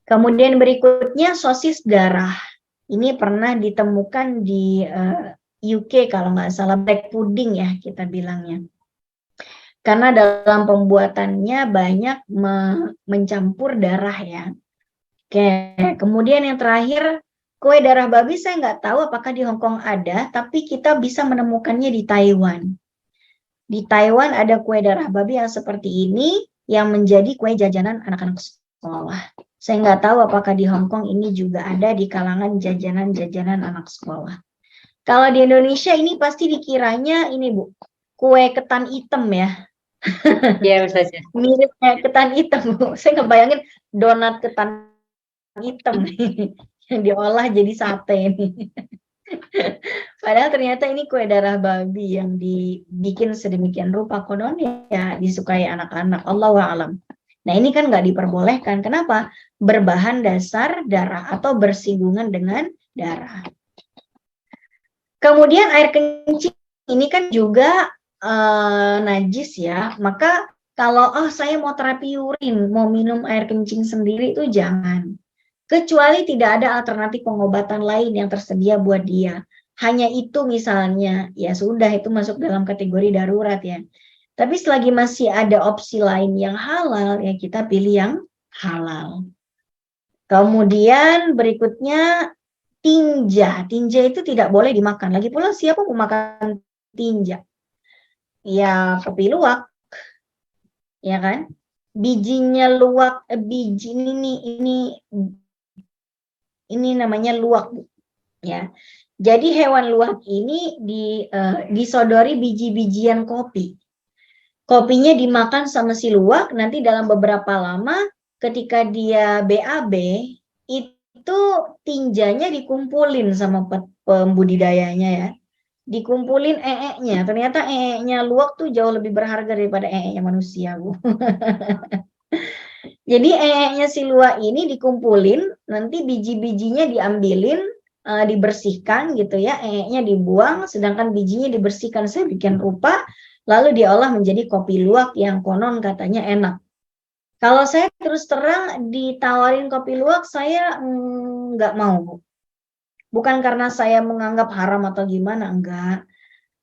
Kemudian berikutnya sosis darah. Ini pernah ditemukan di UK kalau nggak salah, black pudding ya kita bilangnya. Karena dalam pembuatannya banyak mencampur darah ya. Oke, kemudian yang terakhir, kue darah babi saya nggak tahu apakah di Hong Kong ada, tapi kita bisa menemukannya di Taiwan. Di Taiwan ada kue darah babi yang seperti ini, yang menjadi kue jajanan anak-anak sekolah. Saya nggak tahu apakah di Hong Kong ini juga ada di kalangan jajanan-jajanan anak sekolah. Kalau di Indonesia ini pasti dikiranya ini, Bu, kue ketan hitam ya. Iya, Ustaz. Mirip kayak ketan hitam, Bu. Saya ngebayangin donat ketan hitam yang diolah jadi sate nih. Padahal ternyata ini kue darah babi yang dibikin sedemikian rupa, konon ya disukai anak-anak. Allahu a'lam. Nah, ini kan nggak diperbolehkan. Kenapa? Berbahan dasar darah atau bersinggungan dengan darah. Kemudian air kencing ini kan juga najis ya. Maka kalau saya mau terapi urin, mau minum air kencing sendiri itu jangan. Kecuali tidak ada alternatif pengobatan lain yang tersedia buat dia. Hanya itu misalnya, ya sudah, itu masuk dalam kategori darurat ya. Tapi selagi masih ada opsi lain yang halal, ya kita pilih yang halal. Kemudian berikutnya tinja. Tinja itu tidak boleh dimakan. Lagi pula siapa mau makan tinja? Ya kopi luwak, ya kan? Bijinya luwak, biji ini namanya luwak, ya. Jadi hewan luwak ini disodori biji-bijian kopi. Kopinya dimakan sama si luwak, nanti dalam beberapa lama ketika dia BAB, itu tinjanya dikumpulin sama pembudidayanya ya. dikumpulin ee-nya. Ternyata ee-nya luwak tuh jauh lebih berharga daripada ee-nya manusia, Bu. Jadi ee-nya si luwak ini dikumpulin, nanti biji-bijinya diambilin, dibersihkan gitu ya, ee-nya dibuang, sedangkan bijinya dibersihkan sedemikian rupa, lalu diolah menjadi kopi luwak yang konon katanya enak. Kalau saya terus terang ditawarin kopi luwak, saya nggak mau, Bu. Bukan karena saya menganggap haram atau gimana, enggak.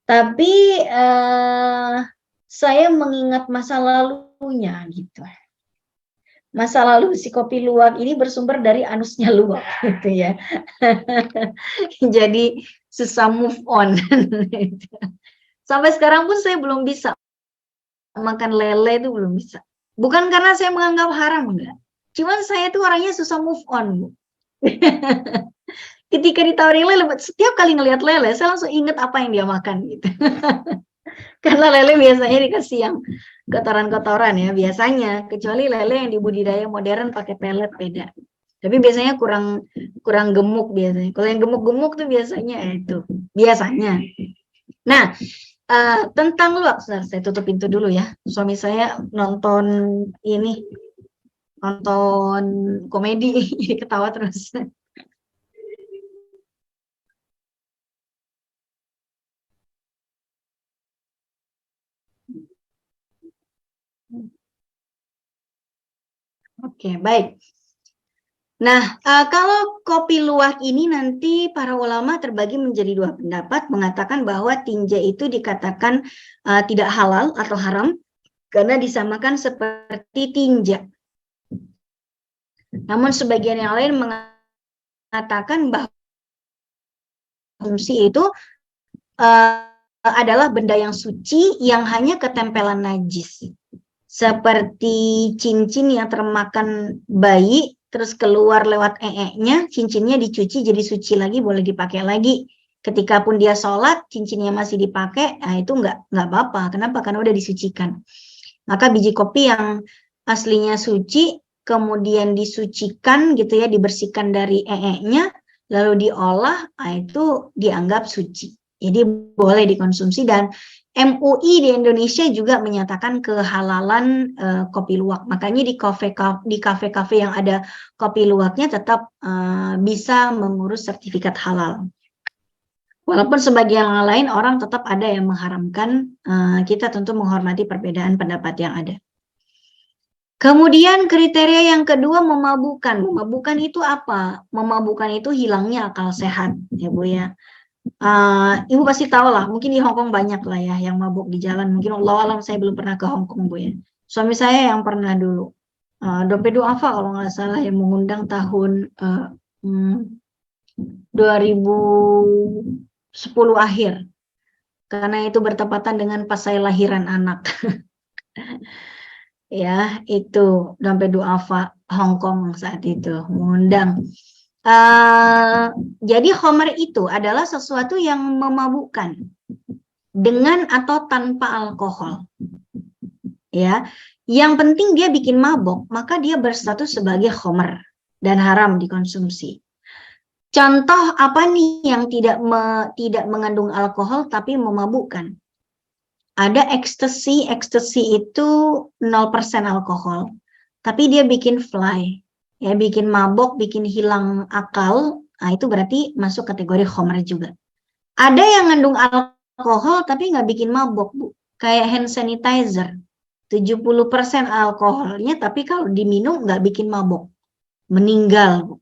Tapi saya mengingat masa lalunya gitu. Masa lalu si kopi luwak ini bersumber dari anusnya luwak gitu ya. Jadi susah move on. Sampai sekarang pun saya belum bisa makan lele, itu belum bisa. Bukan karena saya menganggap haram, enggak. Cuman saya tuh orangnya susah move on, Bu. Ketika ditawarin lele, setiap kali ngelihat lele, saya langsung ingat apa yang dia makan gitu. Karena lele biasanya dikasih yang kotoran-kotoran ya, biasanya. Kecuali lele yang dibudidaya modern pakai pelet, beda. Tapi biasanya kurang gemuk biasanya. Kalau yang gemuk-gemuk tuh biasanya itu. Biasanya. Nah, tentang luwak, saya tutup pintu dulu ya. Suami saya nonton komedi, jadi ketawa terus. Oke, baik. Nah, kalau kopi luwak ini nanti para ulama terbagi menjadi dua pendapat, mengatakan bahwa tinja itu dikatakan tidak halal atau haram karena disamakan seperti tinja. Namun sebagian yang lain mengatakan bahwa konsumsi itu adalah benda yang suci yang hanya ketempelan najis. Seperti cincin yang termakan bayi, terus keluar lewat ee-nya, cincinnya dicuci jadi suci lagi, boleh dipakai lagi. Ketika pun dia sholat, cincinnya masih dipakai, nah itu nggak apa-apa. Kenapa? Karena udah disucikan. Maka biji kopi yang aslinya suci, kemudian disucikan gitu ya, dibersihkan dari ee-nya, lalu diolah, nah itu dianggap suci. Jadi boleh dikonsumsi, dan MUI di Indonesia juga menyatakan kehalalan kopi luwak. Makanya di kafe-kafe yang ada kopi luwaknya tetap bisa mengurus sertifikat halal. Walaupun sebagian lain orang tetap ada yang mengharamkan, kita tentu menghormati perbedaan pendapat yang ada. Kemudian kriteria yang kedua, memabukkan. Memabukkan itu apa? Memabukkan itu hilangnya akal sehat, ya Bu ya. Ibu pasti tahu lah, mungkin di Hong Kong banyak lah ya yang mabuk di jalan. Mungkin Allah alam, saya belum pernah ke Hong Kong, Bu ya. Suami saya yang pernah dulu. Dompet Duafa kalau nggak salah yang mengundang tahun 2010 akhir. Karena itu bertepatan dengan pas saya lahiran anak. Ya, itu Dompet Duafa Hong Kong saat itu mengundang. Jadi khamar itu adalah sesuatu yang memabukkan dengan atau tanpa alkohol. Ya, yang penting dia bikin mabok, maka dia berstatus sebagai khamar dan haram dikonsumsi. Contoh apa nih yang tidak mengandung alkohol tapi memabukkan? Ada ekstasi itu 0% alkohol, tapi dia bikin fly. Ya, bikin mabok, bikin hilang akal, nah itu berarti masuk kategori khamar juga. Ada yang ngandung alkohol tapi nggak bikin mabok, Bu. Kayak hand sanitizer, 70% alkoholnya, tapi kalau diminum nggak bikin mabok, meninggal, Bu.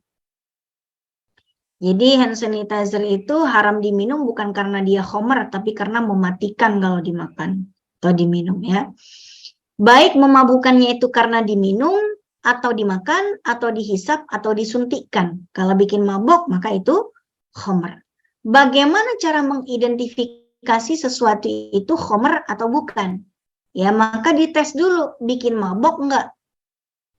Jadi hand sanitizer itu haram diminum bukan karena dia khamar, tapi karena mematikan kalau dimakan atau diminum ya. Baik memabukkannya itu karena diminum, atau dimakan, atau dihisap, atau disuntikkan. Kalau bikin mabok, maka itu khamar. Bagaimana cara mengidentifikasi sesuatu itu khamar atau bukan? Ya, maka dites dulu, bikin mabok enggak?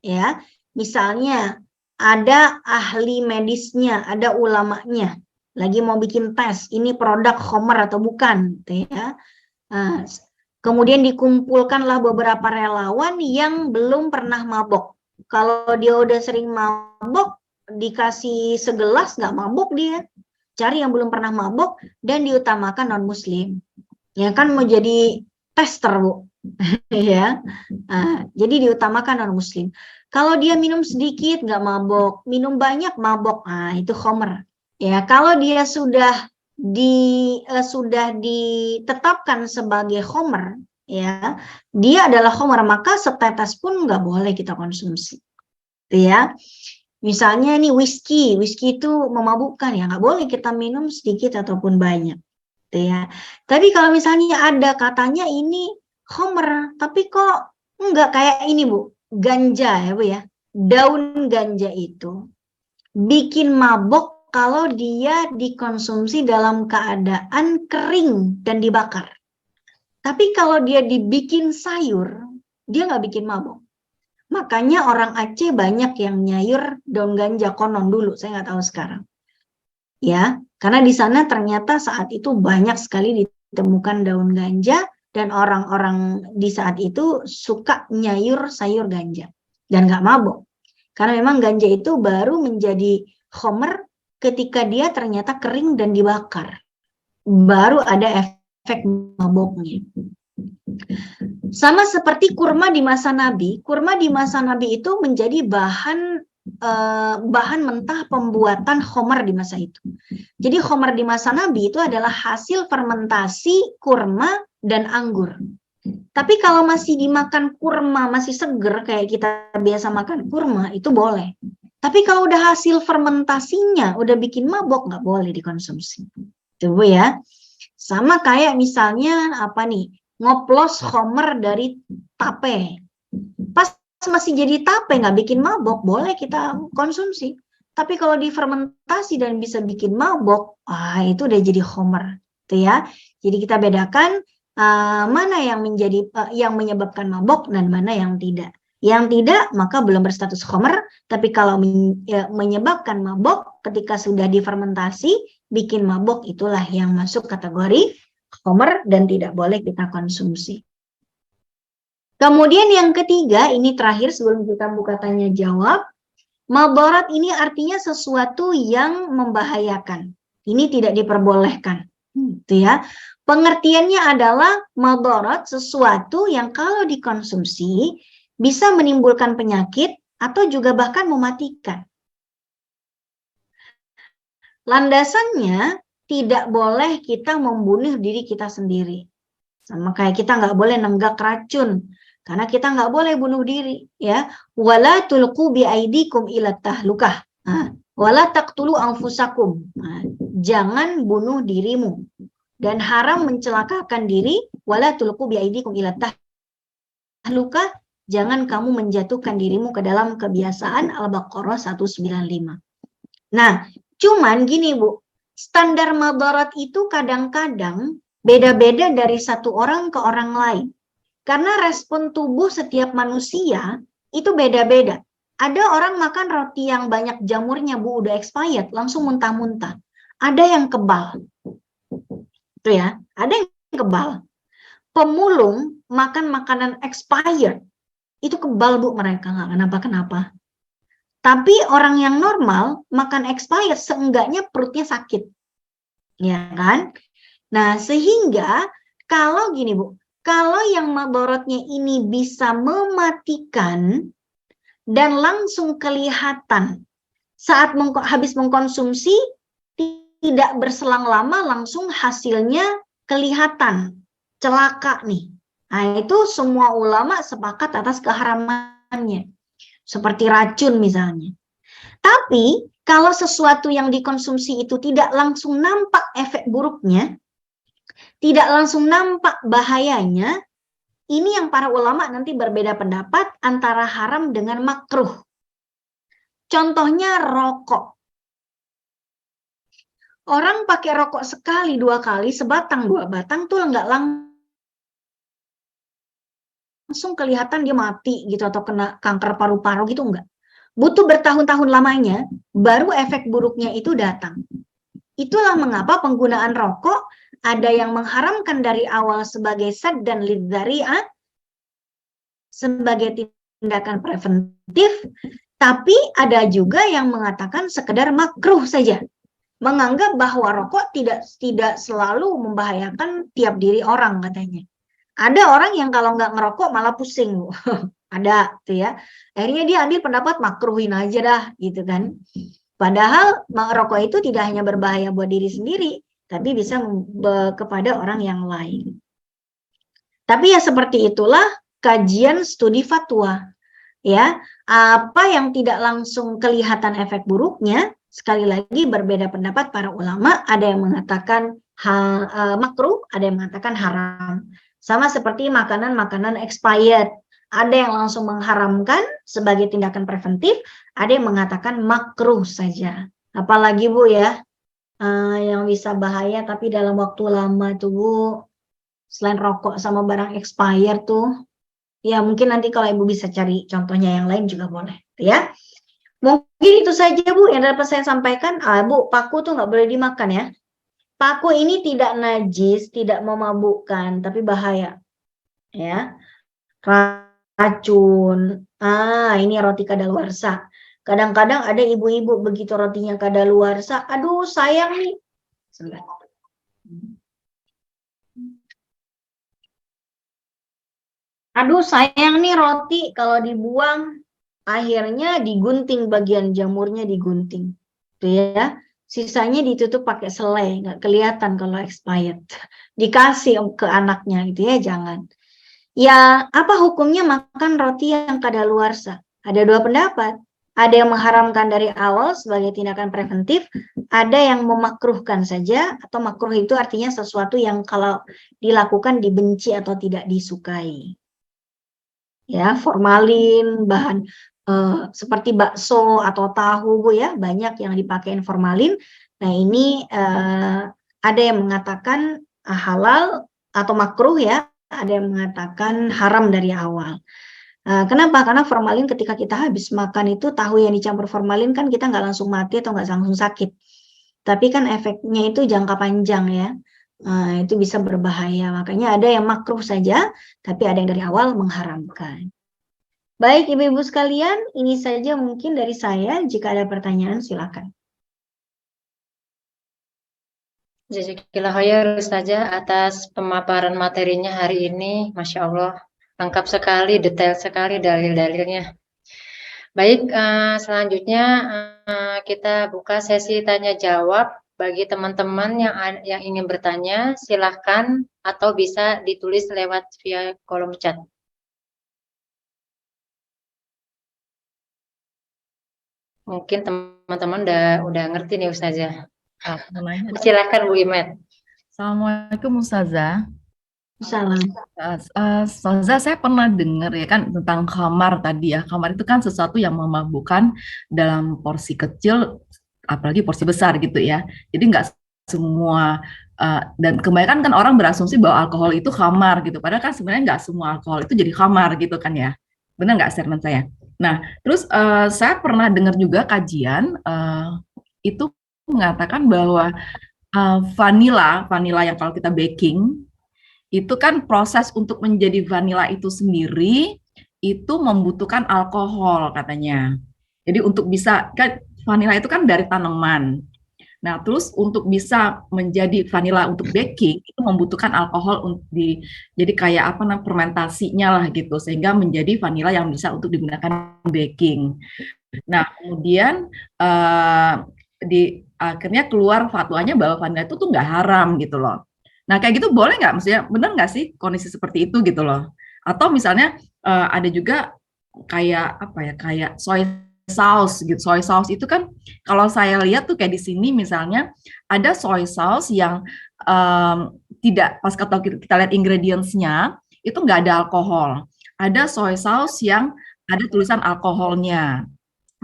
Ya, misalnya ada ahli medisnya, ada ulamanya, lagi mau bikin tes, ini produk khamar atau bukan, ya. Nah, kemudian dikumpulkanlah beberapa relawan yang belum pernah mabok. Kalau dia udah sering mabok, dikasih segelas nggak mabok dia. cari yang belum pernah mabok dan diutamakan non-muslim. Ya kan mau jadi tester, Bu. Ya. Jadi diutamakan non-muslim. Kalau dia minum sedikit nggak mabok, minum banyak mabok, itu khomer. Ya, kalau dia sudah ditetapkan sebagai khomer, ya, dia adalah khomer, maka setetes pun nggak boleh kita konsumsi. Ya. Misalnya nih whisky itu memabukkan, ya nggak boleh kita minum sedikit ataupun banyak, ya. Tapi kalau misalnya ada katanya ini homer, tapi kok enggak kayak ini Bu, ganja ya Bu ya, daun ganja itu bikin mabok kalau dia dikonsumsi dalam keadaan kering dan dibakar. Tapi kalau dia dibikin sayur, dia nggak bikin mabok. Makanya orang Aceh banyak yang nyayur daun ganja konon dulu, saya nggak tahu sekarang. Ya, karena di sana ternyata saat itu banyak sekali ditemukan daun ganja dan orang-orang di saat itu suka nyayur sayur ganja dan nggak mabok. Karena memang ganja itu baru menjadi khomer ketika dia ternyata kering dan dibakar. Baru ada efek maboknya. Sama seperti kurma di masa Nabi. Kurma di masa Nabi itu menjadi bahan mentah pembuatan khomer di masa itu. Jadi khomer di masa Nabi itu adalah hasil fermentasi kurma dan anggur. Tapi kalau masih dimakan kurma, masih seger kayak kita biasa makan kurma, itu boleh. Tapi kalau udah hasil fermentasinya, udah bikin mabok, nggak boleh dikonsumsi. Coba ya. Sama kayak misalnya apa nih, ngoplos khomer dari tape. Pas masih jadi tape nggak bikin mabok, boleh kita konsumsi. Tapi kalau difermentasi dan bisa bikin mabok, itu udah jadi khomer, tuh ya. Jadi kita bedakan mana yang menjadi yang menyebabkan mabok dan mana yang tidak. Yang tidak maka belum berstatus khomer. Tapi kalau menyebabkan mabok ketika sudah difermentasi, bikin mabok, itulah yang masuk kategori khomer dan tidak boleh kita konsumsi. Kemudian yang ketiga, ini terakhir sebelum kita buka tanya jawab, madarat ini artinya sesuatu yang membahayakan. Ini tidak diperbolehkan. Itu ya. Pengertiannya adalah madarat sesuatu yang kalau dikonsumsi bisa menimbulkan penyakit atau juga bahkan mematikan. Landasannya tidak boleh kita membunuh diri kita sendiri. Sama kayak kita nggak boleh nenggak racun. Karena kita nggak boleh bunuh diri. Ya. Wala tulqu biaidikum ila tahlukah. Wala taqtulu anfusakum. Jangan bunuh dirimu. Dan haram mencelakakan diri. Wala tulqu biaidikum ila tahlukah. Jangan kamu menjatuhkan dirimu ke dalam kebiasaan. Al-Baqarah 195. Nah, cuman gini Bu, standar madarat itu kadang-kadang beda-beda dari satu orang ke orang lain. Karena respon tubuh setiap manusia itu beda-beda. Ada orang makan roti yang banyak jamurnya Bu, udah expired, langsung muntah-muntah. Ada yang kebal. Itu ya, ada yang kebal. Pemulung makan makanan expired, itu kebal Bu mereka, nggak kenapa-kenapa. Tapi orang yang normal makan expired seenggaknya perutnya sakit. Ya kan? Nah, sehingga kalau gini Bu, kalau yang madaratnya ini bisa mematikan dan langsung kelihatan saat habis mengkonsumsi, tidak berselang lama langsung hasilnya kelihatan, celaka nih. Nah, itu semua ulama sepakat atas keharamannya. Seperti racun misalnya. Tapi kalau sesuatu yang dikonsumsi itu tidak langsung nampak efek buruknya, tidak langsung nampak bahayanya, ini yang para ulama nanti berbeda pendapat antara haram dengan makruh. Contohnya rokok. Orang pakai rokok sekali, dua kali, sebatang, dua batang tuh nggak langsung kelihatan dia mati gitu atau kena kanker paru-paru gitu, enggak. Butuh bertahun-tahun lamanya baru efek buruknya itu datang. Itulah mengapa penggunaan rokok ada yang mengharamkan dari awal sebagai sad dan lidzari'ah, sebagai tindakan preventif, tapi ada juga yang mengatakan sekedar makruh saja. menganggap bahwa rokok tidak selalu membahayakan tiap diri orang katanya. Ada orang yang kalau nggak ngerokok malah pusing, Bu. Ada tuh ya. Akhirnya dia ambil pendapat makruhin aja dah gitu kan. Padahal merokok itu tidak hanya berbahaya buat diri sendiri, tapi bisa kepada orang yang lain. Tapi ya seperti itulah kajian studi fatwa. Ya, apa yang tidak langsung kelihatan efek buruknya, sekali lagi berbeda pendapat para ulama, ada yang mengatakan makruh, ada yang mengatakan haram. Sama seperti makanan-makanan expired. Ada yang langsung mengharamkan sebagai tindakan preventif, ada yang mengatakan makruh saja. Apalagi Bu ya, yang bisa bahaya tapi dalam waktu lama tuh Bu, selain rokok sama barang expired tuh, ya mungkin nanti kalau Ibu bisa cari contohnya yang lain juga boleh, ya. Mungkin itu saja Bu yang dapat saya sampaikan. Bu, paku tuh nggak boleh dimakan ya. Paku ini tidak najis, tidak memabukkan, tapi bahaya. Ya, racun. Ini roti kadaluarsa. Kadang-kadang ada ibu-ibu begitu rotinya kadaluarsa, aduh sayang nih. Sebentar. Aduh sayang nih roti kalau dibuang, akhirnya digunting bagian jamurnya digunting. Tuh ya. Sisanya ditutup pakai selai, nggak kelihatan kalau expired. Dikasih ke anaknya gitu ya, jangan. Ya, apa hukumnya makan roti yang kadaluarsa? Ada dua pendapat. Ada yang mengharamkan dari awal sebagai tindakan preventif, ada yang memakruhkan saja, atau makruh itu artinya sesuatu yang kalau dilakukan dibenci atau tidak disukai. Ya, formalin, bahan seperti bakso atau tahu Bu ya, banyak yang dipakai formalin. Nah, ini ada yang mengatakan halal atau makruh ya, ada yang mengatakan haram dari awal. Kenapa? Karena formalin ketika kita habis makan itu tahu yang dicampur formalin kan kita nggak langsung mati atau nggak langsung sakit. Tapi kan efeknya itu jangka panjang ya. Itu bisa berbahaya. Makanya ada yang makruh saja, tapi ada yang dari awal mengharamkan. Baik Ibu-Ibu sekalian, ini saja mungkin dari saya. Jika ada pertanyaan silakan. Jazakillah khair Ustazah atas pemaparan materinya hari ini. Masya Allah, lengkap sekali, detail sekali dalil-dalilnya. Baik, selanjutnya kita buka sesi tanya jawab. Bagi teman-teman yang ingin bertanya, silahkan atau bisa ditulis lewat via kolom chat. Mungkin teman-teman udah ngerti nih Ustazah. Silahkan Bu Imet. Assalamualaikum Ustazah. Salam. Ustazah, saya pernah dengar ya kan tentang khamar tadi ya. Khamar itu kan sesuatu yang memabukkan dalam porsi kecil, apalagi porsi besar gitu ya. Jadi nggak semua dan kebanyakan kan orang berasumsi bahwa alkohol itu khamar gitu. Padahal kan sebenarnya nggak semua alkohol itu jadi khamar gitu kan ya. Benar nggak statement saya? Nah, terus saya pernah dengar juga kajian itu mengatakan bahwa vanilla yang kalau kita baking itu kan proses untuk menjadi vanilla itu sendiri itu membutuhkan alkohol katanya. Jadi untuk bisa kan vanilla itu kan dari tanaman. Nah, terus untuk bisa menjadi vanilla untuk baking itu membutuhkan alkohol untuk jadi kayak apa namanya fermentasinya lah gitu sehingga menjadi vanilla yang bisa untuk digunakan baking. Nah, kemudian akhirnya keluar fatwanya bahwa vanilla itu tuh nggak haram gitu loh. Nah, kayak gitu boleh nggak? Maksudnya benar nggak sih kondisi seperti itu gitu loh? Atau misalnya ada juga kayak apa ya, kayak soy sauce gitu. Soy sauce itu kan kalau saya lihat tuh kayak di sini misalnya ada soy sauce yang tidak pas kalau kita lihat ingredients-nya itu nggak ada alkohol. Ada soy sauce yang ada tulisan alkoholnya.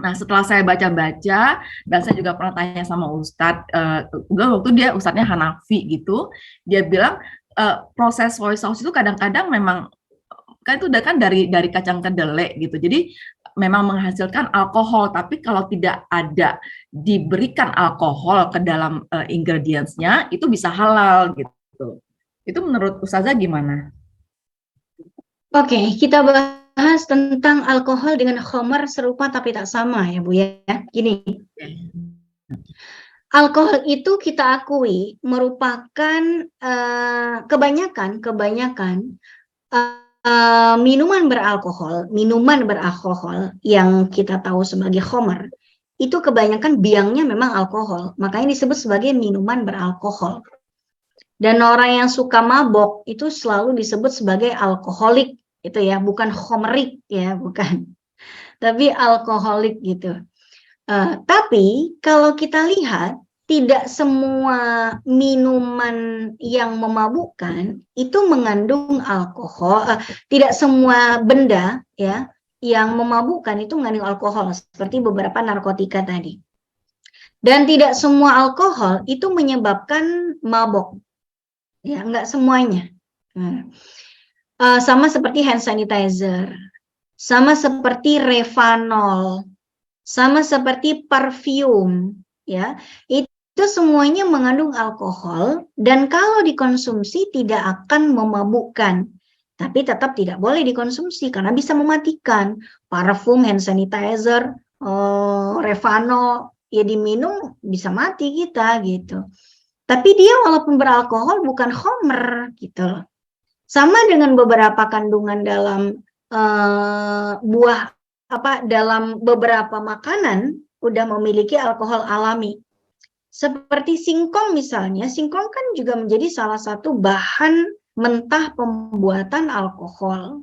Nah, setelah saya baca-baca, dan saya juga pernah tanya sama Ustadz, waktu dia Ustadznya Hanafi gitu, dia bilang proses soy sauce itu kadang-kadang memang kan itu udah kan dari kacang kedelai gitu, jadi memang menghasilkan alkohol, tapi kalau tidak ada diberikan alkohol ke dalam ingredients-nya, itu bisa halal gitu. Itu menurut Ustazah gimana? Oke, kita bahas tentang alkohol dengan khamar serupa tapi tak sama ya Bu ya. Gini, alkohol itu kita akui merupakan kebanyakan minuman beralkohol yang kita tahu sebagai khamr, itu kebanyakan biangnya memang alkohol, makanya disebut sebagai minuman beralkohol. Dan orang yang suka mabok itu selalu disebut sebagai alkoholik, itu ya, bukan khamrik ya, bukan, tapi alkoholik gitu. Tapi kalau kita lihat, tidak semua minuman yang memabukkan itu mengandung alkohol, tidak semua benda ya yang memabukkan itu mengandung alkohol, seperti beberapa narkotika tadi. Dan tidak semua alkohol itu menyebabkan mabok, ya, enggak semuanya. Sama seperti hand sanitizer, sama seperti Revanol, sama seperti parfum, ya, itu semuanya mengandung alkohol dan kalau dikonsumsi tidak akan memabukkan, tapi tetap tidak boleh dikonsumsi karena bisa mematikan. Parfum, hand sanitizer, Revanol, ya diminum bisa mati kita gitu. Tapi dia walaupun beralkohol bukan khamr gitu loh. Sama dengan beberapa kandungan dalam dalam beberapa makanan udah memiliki alkohol alami. Seperti singkong misalnya, singkong kan juga menjadi salah satu bahan mentah pembuatan alkohol.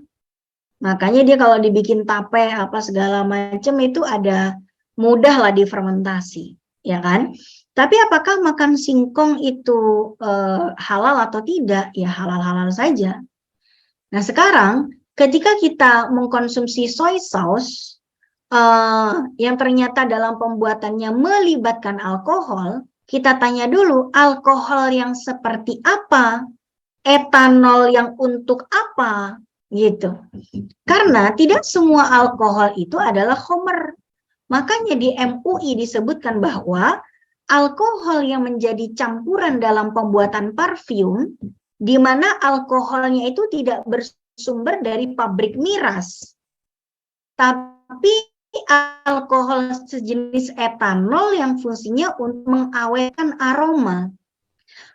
Makanya dia kalau dibikin tape apa segala macam itu ada mudah lah difermentasi, ya kan? Tapi apakah makan singkong itu halal atau tidak? Ya halal-halal saja. Nah sekarang ketika kita mengkonsumsi soy sauce yang ternyata dalam pembuatannya melibatkan alkohol, kita tanya dulu alkohol yang seperti apa, etanol yang untuk apa, gitu. Karena tidak semua alkohol itu adalah khamr. Makanya di MUI disebutkan bahwa alkohol yang menjadi campuran dalam pembuatan parfum, di mana alkoholnya itu tidak bersumber dari pabrik miras, tapi alkohol sejenis etanol yang fungsinya untuk mengawetkan aroma.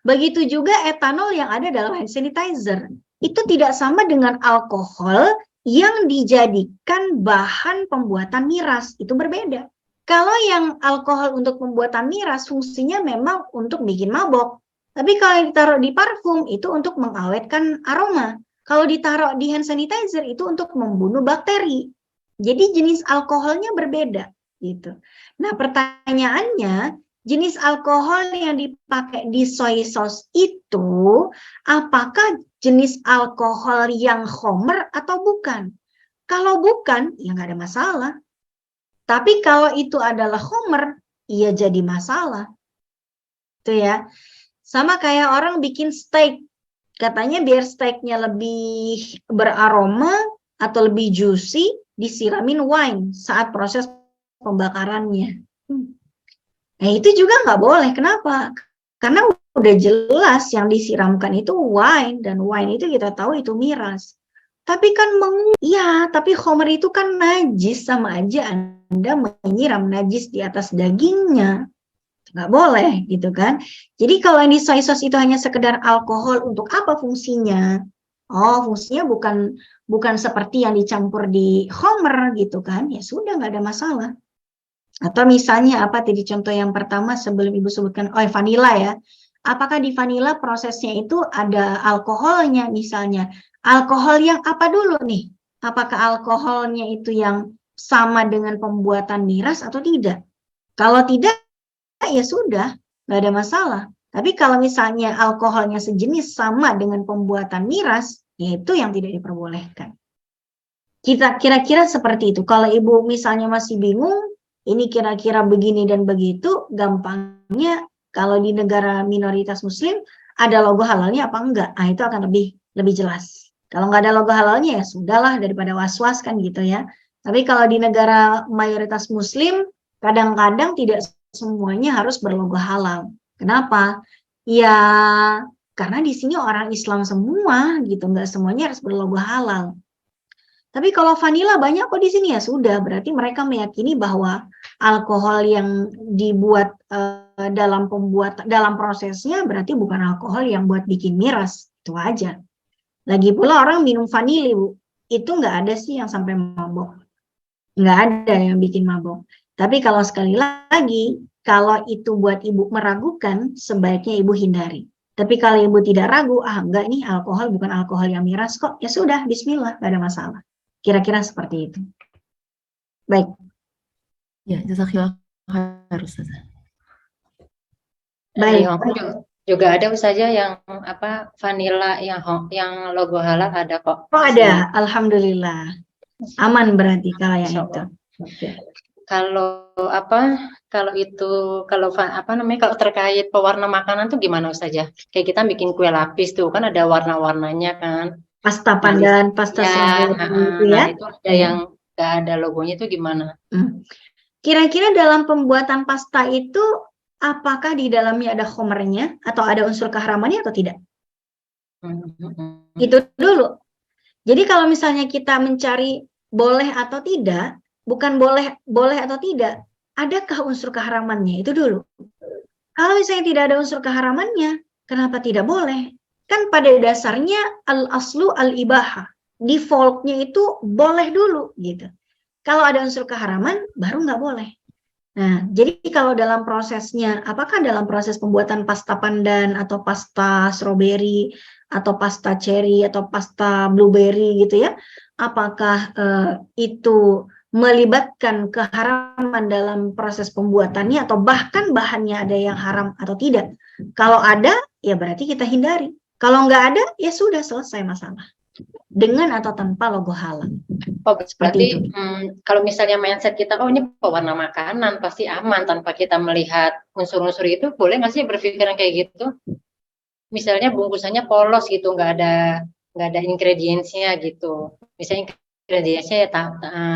Begitu juga etanol yang ada dalam hand sanitizer. Itu tidak sama dengan alkohol yang dijadikan bahan pembuatan miras. Itu berbeda. Kalau yang alkohol untuk pembuatan miras fungsinya memang untuk bikin mabok. Tapi kalau yang ditaruh di parfum itu untuk mengawetkan aroma. Kalau ditaruh di hand sanitizer itu untuk membunuh bakteri. Jadi jenis alkoholnya berbeda gitu. Nah, pertanyaannya, jenis alkohol yang dipakai di soy sauce itu apakah jenis alkohol yang khamr atau bukan? Kalau bukan, ya nggak ada masalah. Tapi kalau itu adalah khamr, ya jadi masalah. Itu ya. Sama kayak orang bikin steak. Katanya biar steaknya lebih beraroma atau lebih juicy, disiramin wine saat proses pembakarannya. Nah itu juga nggak boleh. Kenapa? Karena udah jelas yang disiramkan itu wine, dan wine itu kita tahu itu miras. Tapi kan tapi khamr itu kan najis, sama aja Anda menyiram najis di atas dagingnya. Nggak boleh gitu kan. Jadi kalau yang di soy sauce itu hanya sekedar alkohol, untuk apa fungsinya? Oh, fungsinya bukan seperti yang dicampur di khamr gitu kan. Ya sudah, nggak ada masalah. Atau misalnya apa tadi contoh yang pertama sebelum Ibu sebutkan, vanila ya. Apakah di vanila prosesnya itu ada alkoholnya misalnya? Alkohol yang apa dulu nih? Apakah alkoholnya itu yang sama dengan pembuatan miras atau tidak? Kalau tidak, ya sudah, nggak ada masalah. Tapi kalau misalnya alkoholnya sejenis sama dengan pembuatan miras, ya itu yang tidak diperbolehkan. Kita kira-kira seperti itu. Kalau Ibu misalnya masih bingung, ini kira-kira begini dan begitu, gampangnya kalau di negara minoritas muslim ada logo halalnya apa enggak? Nah, itu akan lebih jelas. Kalau nggak ada logo halalnya ya sudahlah, daripada was-was kan gitu ya. Tapi kalau di negara mayoritas muslim, kadang-kadang tidak semuanya harus berlogo halal. Kenapa? Ya karena di sini orang Islam semua gitu, nggak semuanya harus berlogo halal. Tapi kalau vanila banyak kok di sini, ya sudah, berarti mereka meyakini bahwa alkohol yang dibuat dalam prosesnya berarti bukan alkohol yang buat bikin miras, itu aja. Lagi pula orang minum vanili, Bu, itu nggak ada sih yang sampai mabok, nggak ada yang bikin mabok. Tapi kalau sekali lagi, kalau itu buat ibu meragukan, sebaiknya ibu hindari. Tapi kalau ibu tidak ragu, enggak, ini alkohol bukan alkohol yang miras kok, ya sudah, bismillah, nggak ada masalah. Kira-kira seperti itu. Baik. Ya, jazakallah khair, Ustazah. Di Baik. Hong Kong juga ada Ustazah yang vanilla yang logo halal ada kok. Oh ada, alhamdulillah. Aman berarti kalau yang Insya itu. Allah. Oke. Kalau terkait pewarna makanan tuh gimana Ustazah? Kayak kita bikin kue lapis tuh kan ada warna-warnanya kan. Pasta pandan, pasta strawberry itu ya. Nah itu ada yang nggak ada logonya itu gimana? Kira-kira dalam pembuatan pasta itu apakah di dalamnya ada khomernya atau ada unsur keharamannya atau tidak? Itu dulu. Jadi kalau misalnya kita mencari boleh atau tidak, bukan boleh atau tidak, adakah unsur keharamannya? Itu dulu. Kalau misalnya tidak ada unsur keharamannya, kenapa tidak boleh? Kan pada dasarnya al-aslu al-ibaha. Defaultnya itu boleh dulu gitu. Kalau ada unsur keharaman, baru nggak boleh. Nah, jadi kalau dalam prosesnya, apakah dalam proses pembuatan pasta pandan atau pasta strawberry atau pasta cherry atau pasta blueberry gitu ya, apakah itu melibatkan keharaman dalam proses pembuatannya atau bahkan bahannya ada yang haram atau tidak? Kalau ada, ya berarti kita hindari. Kalau nggak ada, ya sudah selesai masalah. Dengan atau tanpa logo halal. Oh, Seperti berarti kalau misalnya mindset kita, oh ini pewarna makanan pasti aman tanpa kita melihat unsur-unsur itu, boleh nggak sih berpikiran kayak gitu? Misalnya bungkusannya polos gitu, nggak ada ingredientsnya gitu. Misalnya ingredientsnya ya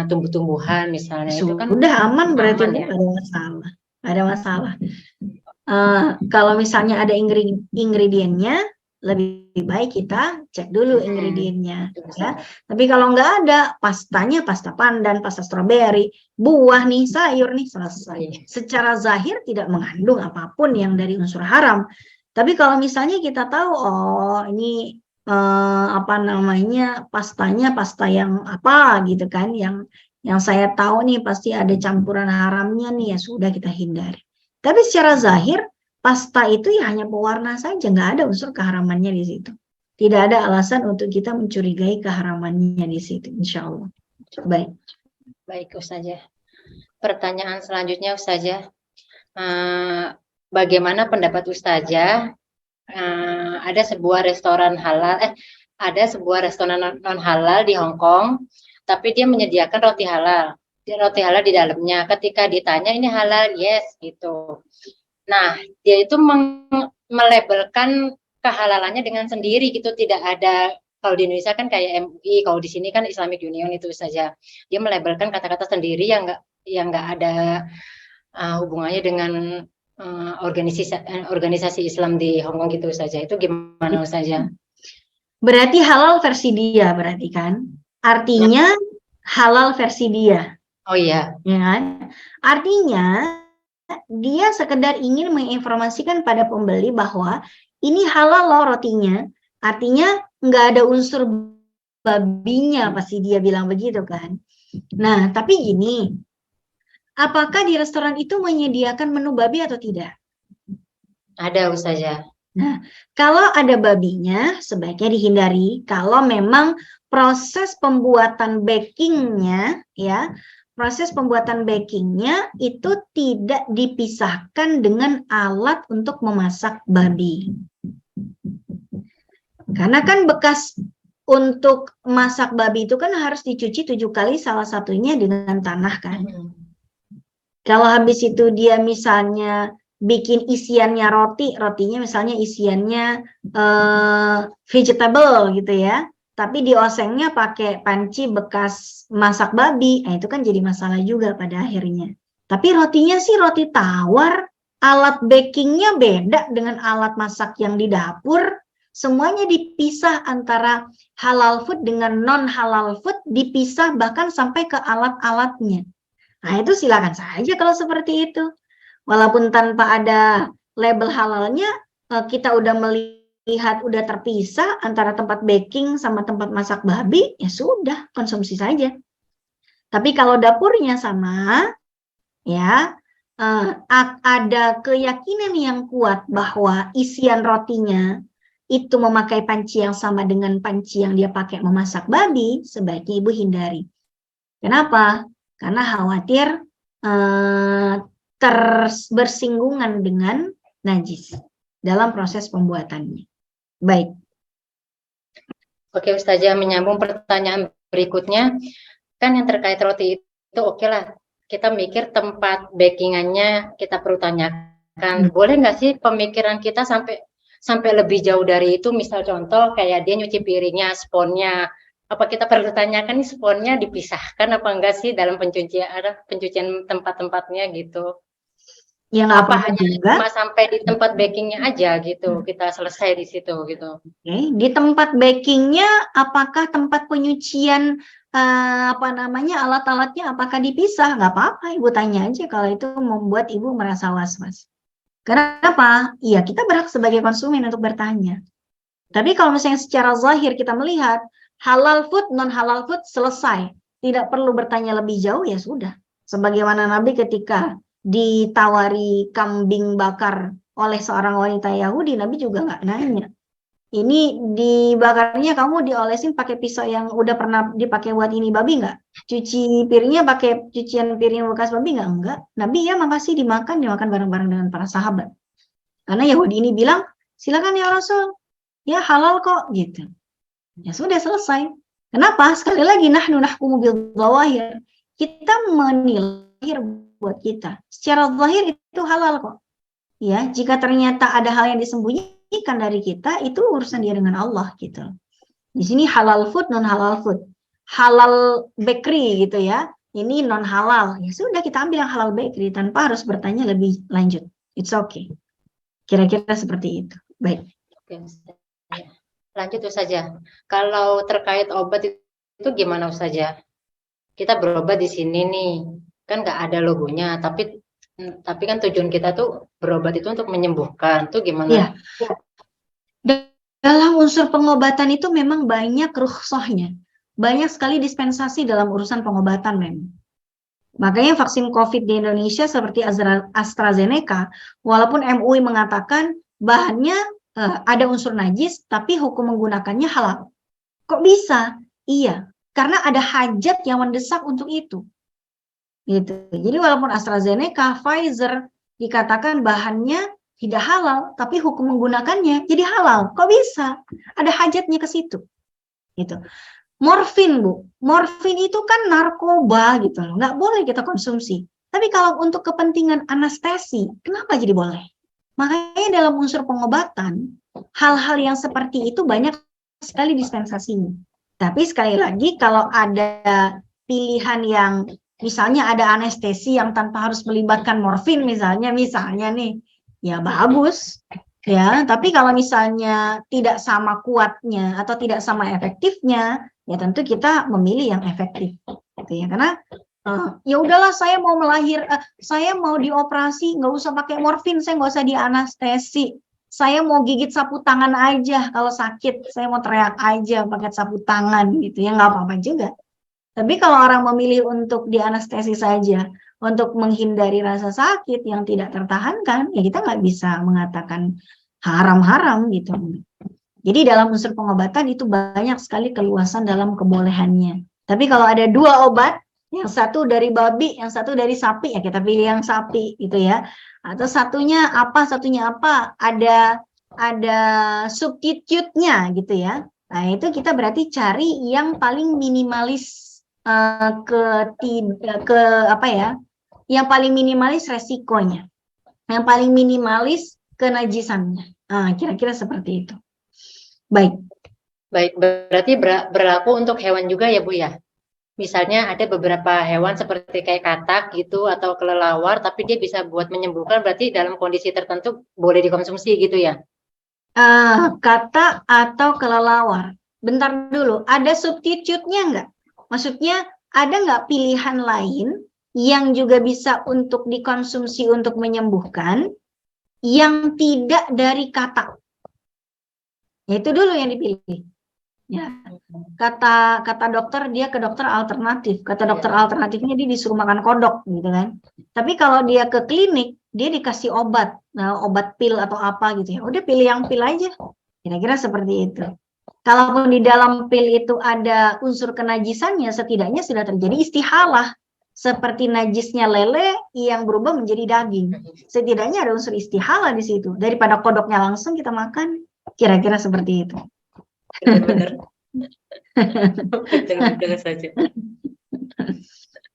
tumbuh-tumbuhan misalnya. Itu kan sudah aman berarti aman, Bu, ya? ada masalah. Ada masalah. Kalau misalnya ada ingredientnya, lebih baik kita cek dulu ingredientnya, ya. Tapi kalau nggak ada, pastanya pasta pandan, pasta stroberi, buah nih, sayur nih, selesai. Secara zahir tidak mengandung apapun yang dari unsur haram. Tapi kalau misalnya kita tahu, oh ini pastanya pasta yang apa gitu kan, yang saya tahu nih pasti ada campuran haramnya nih, ya sudah kita hindari. Tapi secara zahir, pasta itu ya hanya pewarna saja, nggak ada unsur keharamannya di situ. Tidak ada alasan untuk kita mencurigai keharamannya di situ, insya Allah. Baik. Baik, Ustazah. Pertanyaan selanjutnya, Ustazah. Bagaimana pendapat Ustazah? Ada sebuah restoran non halal di Hong Kong, tapi dia menyediakan roti halal di dalamnya. Ketika ditanya ini halal, yes gitu. Nah, dia itu melabelkan kehalalannya dengan sendiri gitu, tidak ada. Kalau di Indonesia kan kayak MUI, kalau di sini kan Islamic Union itu saja. Dia melabelkan kata-kata sendiri yang nggak ada hubungannya dengan organisasi Islam di Hong Kong gitu saja. Itu gimana saja? Berarti halal versi dia, berarti kan? Artinya halal versi dia. Oh iya. Ya kan? Artinya dia sekedar ingin menginformasikan pada pembeli bahwa ini halal loh rotinya. Artinya nggak ada unsur babinya, pasti dia bilang begitu kan. Nah, tapi gini, apakah di restoran itu menyediakan menu babi atau tidak? Ada, Ustazah. Nah, kalau ada babinya, sebaiknya dihindari. Kalau memang proses pembuatan bakingnya, ya, proses pembuatan bakingnya itu tidak dipisahkan dengan alat untuk memasak babi. Karena kan bekas untuk masak babi itu kan harus dicuci 7 kali, salah satunya dengan tanah kan. Kalau habis itu dia misalnya bikin isiannya rotinya misalnya isiannya vegetable gitu ya, tapi diosengnya pakai panci bekas masak babi, itu kan jadi masalah juga pada akhirnya. Tapi rotinya sih roti tawar, alat bakingnya beda dengan alat masak yang di dapur, semuanya dipisah antara halal food dengan non halal food, dipisah bahkan sampai ke alat-alatnya. Nah, itu silakan saja kalau seperti itu. Walaupun tanpa ada label halalnya, kita udah melihat udah terpisah antara tempat baking sama tempat masak babi, ya sudah, konsumsi saja. Tapi kalau dapurnya sama, ya ada keyakinan yang kuat bahwa isian rotinya itu memakai panci yang sama dengan panci yang dia pakai memasak babi, sebaiknya ibu hindari. Kenapa? Karena khawatir bersinggungan dengan najis dalam proses pembuatannya. Baik. Oke, Ustazah, menyambung pertanyaan berikutnya, kan yang terkait roti itu oke lah, kita mikir tempat bakingannya kita perlu tanyakan. Boleh nggak sih pemikiran kita sampai lebih jauh dari itu? Misal contoh kayak dia nyuci piringnya, sponnya, apa kita perlu tanyakan nih sponnya dipisahkan apa enggak sih dalam pencucian tempat-tempatnya gitu? Ya nggak Apa apa-apa hanya juga. cuma sampai di tempat bakingnya aja gitu, kita selesai di situ gitu. Oke, di tempat bakingnya, apakah tempat penyucian alat-alatnya apakah dipisah? Nggak apa-apa, ibu tanya aja kalau itu membuat ibu merasa was-was. Kenapa? Iya, kita berhak sebagai konsumen untuk bertanya. Tapi kalau misalnya secara zahir kita melihat halal food, non halal food selesai, tidak perlu bertanya lebih jauh, ya sudah. Sebagaimana Nabi ketika ditawari kambing bakar oleh seorang wanita Yahudi, Nabi juga nggak nanya, ini dibakarnya kamu diolesin pakai pisau yang udah pernah dipakai buat ini babi nggak? Cuci piringnya pakai cucian piring bekas babi nggak? Enggak. Nabi ya makasih, dimakan bareng-bareng dengan para sahabat. Karena Yahudi ini bilang, silakan ya Rasul, ya halal kok gitu. Ya sudah, selesai. Kenapa? Sekali lagi, nahnu nahkumu bil dhawahir. Kita menilai buat kita. Secara zahir itu halal kok. Ya, jika ternyata ada hal yang disembunyikan dari kita, itu urusan dia dengan Allah gitu. Di sini halal food, non halal food. Halal bakery gitu ya. Ini non halal. Ya sudah, kita ambil yang halal bakery tanpa harus bertanya lebih lanjut. It's okay. Kira-kira seperti itu. Baik. Oke, lanjut saja. Kalau terkait obat itu gimana saja? Kita berobat di sini nih, kan nggak ada logonya, tapi kan tujuan kita tuh berobat itu untuk menyembuhkan. Itu gimana? Ya. Dalam unsur pengobatan itu memang banyak rukhsahnya. Banyak sekali dispensasi dalam urusan pengobatan memang. Makanya vaksin COVID di Indonesia seperti AstraZeneca, walaupun MUI mengatakan bahannya ada unsur najis, tapi hukum menggunakannya halal. Kok bisa? Iya, karena ada hajat yang mendesak untuk itu. Gitu. Jadi walaupun AstraZeneca, Pfizer dikatakan bahannya tidak halal, tapi hukum menggunakannya jadi halal. Kok bisa? Ada hajatnya ke situ. Gitu. Morfin, Bu. Morfin itu kan narkoba gitu loh. Nggak boleh kita konsumsi. Tapi kalau untuk kepentingan anestesi, kenapa jadi boleh? Makanya dalam unsur pengobatan, hal-hal yang seperti itu banyak sekali dispensasinya. Tapi sekali lagi, kalau ada pilihan yang misalnya ada anestesi yang tanpa harus melibatkan morfin misalnya nih, ya bagus. Ya, tapi kalau misalnya tidak sama kuatnya atau tidak sama efektifnya, ya tentu kita memilih yang efektif, gitu ya. Karena ya udahlah, saya mau saya mau dioperasi, nggak usah pakai morfin, saya nggak usah dianestesi, saya mau gigit sapu tangan aja kalau sakit, saya mau teriak aja pakai sapu tangan, gitu ya, nggak apa-apa juga. Tapi kalau orang memilih untuk dianestesi saja, untuk menghindari rasa sakit yang tidak tertahankan, ya kita nggak bisa mengatakan haram-haram gitu. Jadi dalam unsur pengobatan itu banyak sekali keluasan dalam kebolehannya. Tapi kalau ada dua obat, yang satu dari babi, yang satu dari sapi, ya kita pilih yang sapi gitu ya. Atau satunya apa, ada substitute-nya gitu ya. Nah, itu kita berarti cari yang paling minimalis yang paling minimalis resikonya, yang paling minimalis kenajisannya. Kira-kira seperti itu. Baik, berarti berlaku untuk hewan juga ya Bu ya? Misalnya ada beberapa hewan seperti kayak katak gitu atau kelelawar, tapi dia bisa buat menyembuhkan, berarti dalam kondisi tertentu boleh dikonsumsi gitu ya? Kata atau kelelawar. Bentar dulu, ada substitute-nya nggak? Maksudnya ada nggak pilihan lain yang juga bisa untuk dikonsumsi untuk menyembuhkan yang tidak dari kata? Ya, itu dulu yang dipilih. Ya, kata dokter dia ke dokter alternatif. Kata dokter alternatifnya dia disuruh makan kodok gitu kan. Tapi kalau dia ke klinik dia dikasih obat, obat pil atau apa gitu ya. Udah pilih yang pil aja. Kira-kira seperti itu. Kalaupun di dalam pil itu ada unsur kenajisannya, setidaknya sudah terjadi istihalah. Seperti najisnya lele yang berubah menjadi daging. Setidaknya ada unsur istihalah di situ. Daripada kodoknya langsung kita makan. Kira-kira seperti itu. Benar-benar. Dengar saja.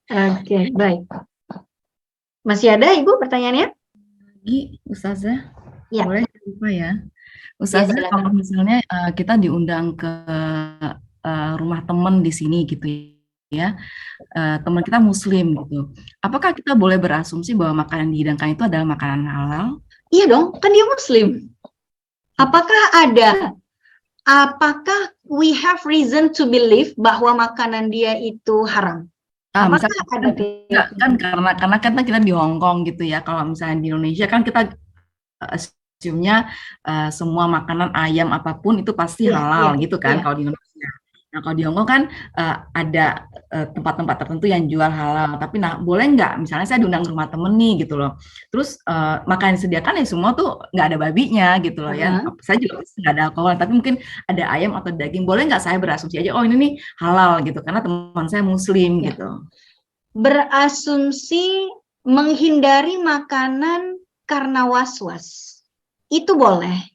Oke, baik. Masih ada Ibu pertanyaannya? Lagi, Ustazah, Ya. boleh lupa ya? Ustazah, silakan. kalau misalnya kita diundang ke rumah teman di sini gitu ya, teman kita Muslim gitu, apakah kita boleh berasumsi bahwa makanan yang dihidangkan itu adalah makanan halal? Iya dong, kan dia Muslim. Apakah we have reason to believe bahwa makanan dia itu haram? Apakah Misalkan kan karena kita di Hong Kong gitu ya, kalau misalnya di Indonesia kan kita assume-nya semua makanan ayam apapun itu pasti halal gitu kan kalau di Indonesia. Nah kalau di Hong Kong kan ada tempat-tempat tertentu yang jual halal. Tapi boleh nggak misalnya saya diundang ke rumah temen nih gitu loh. Terus makanan yang disediakan ya semua tuh nggak ada babinya gitu loh ya. Saya juga pasti nggak ada alkohol. Tapi mungkin ada ayam atau daging. Boleh nggak saya berasumsi aja oh ini nih halal gitu karena teman saya Muslim gitu. Berasumsi menghindari makanan karena was-was itu boleh.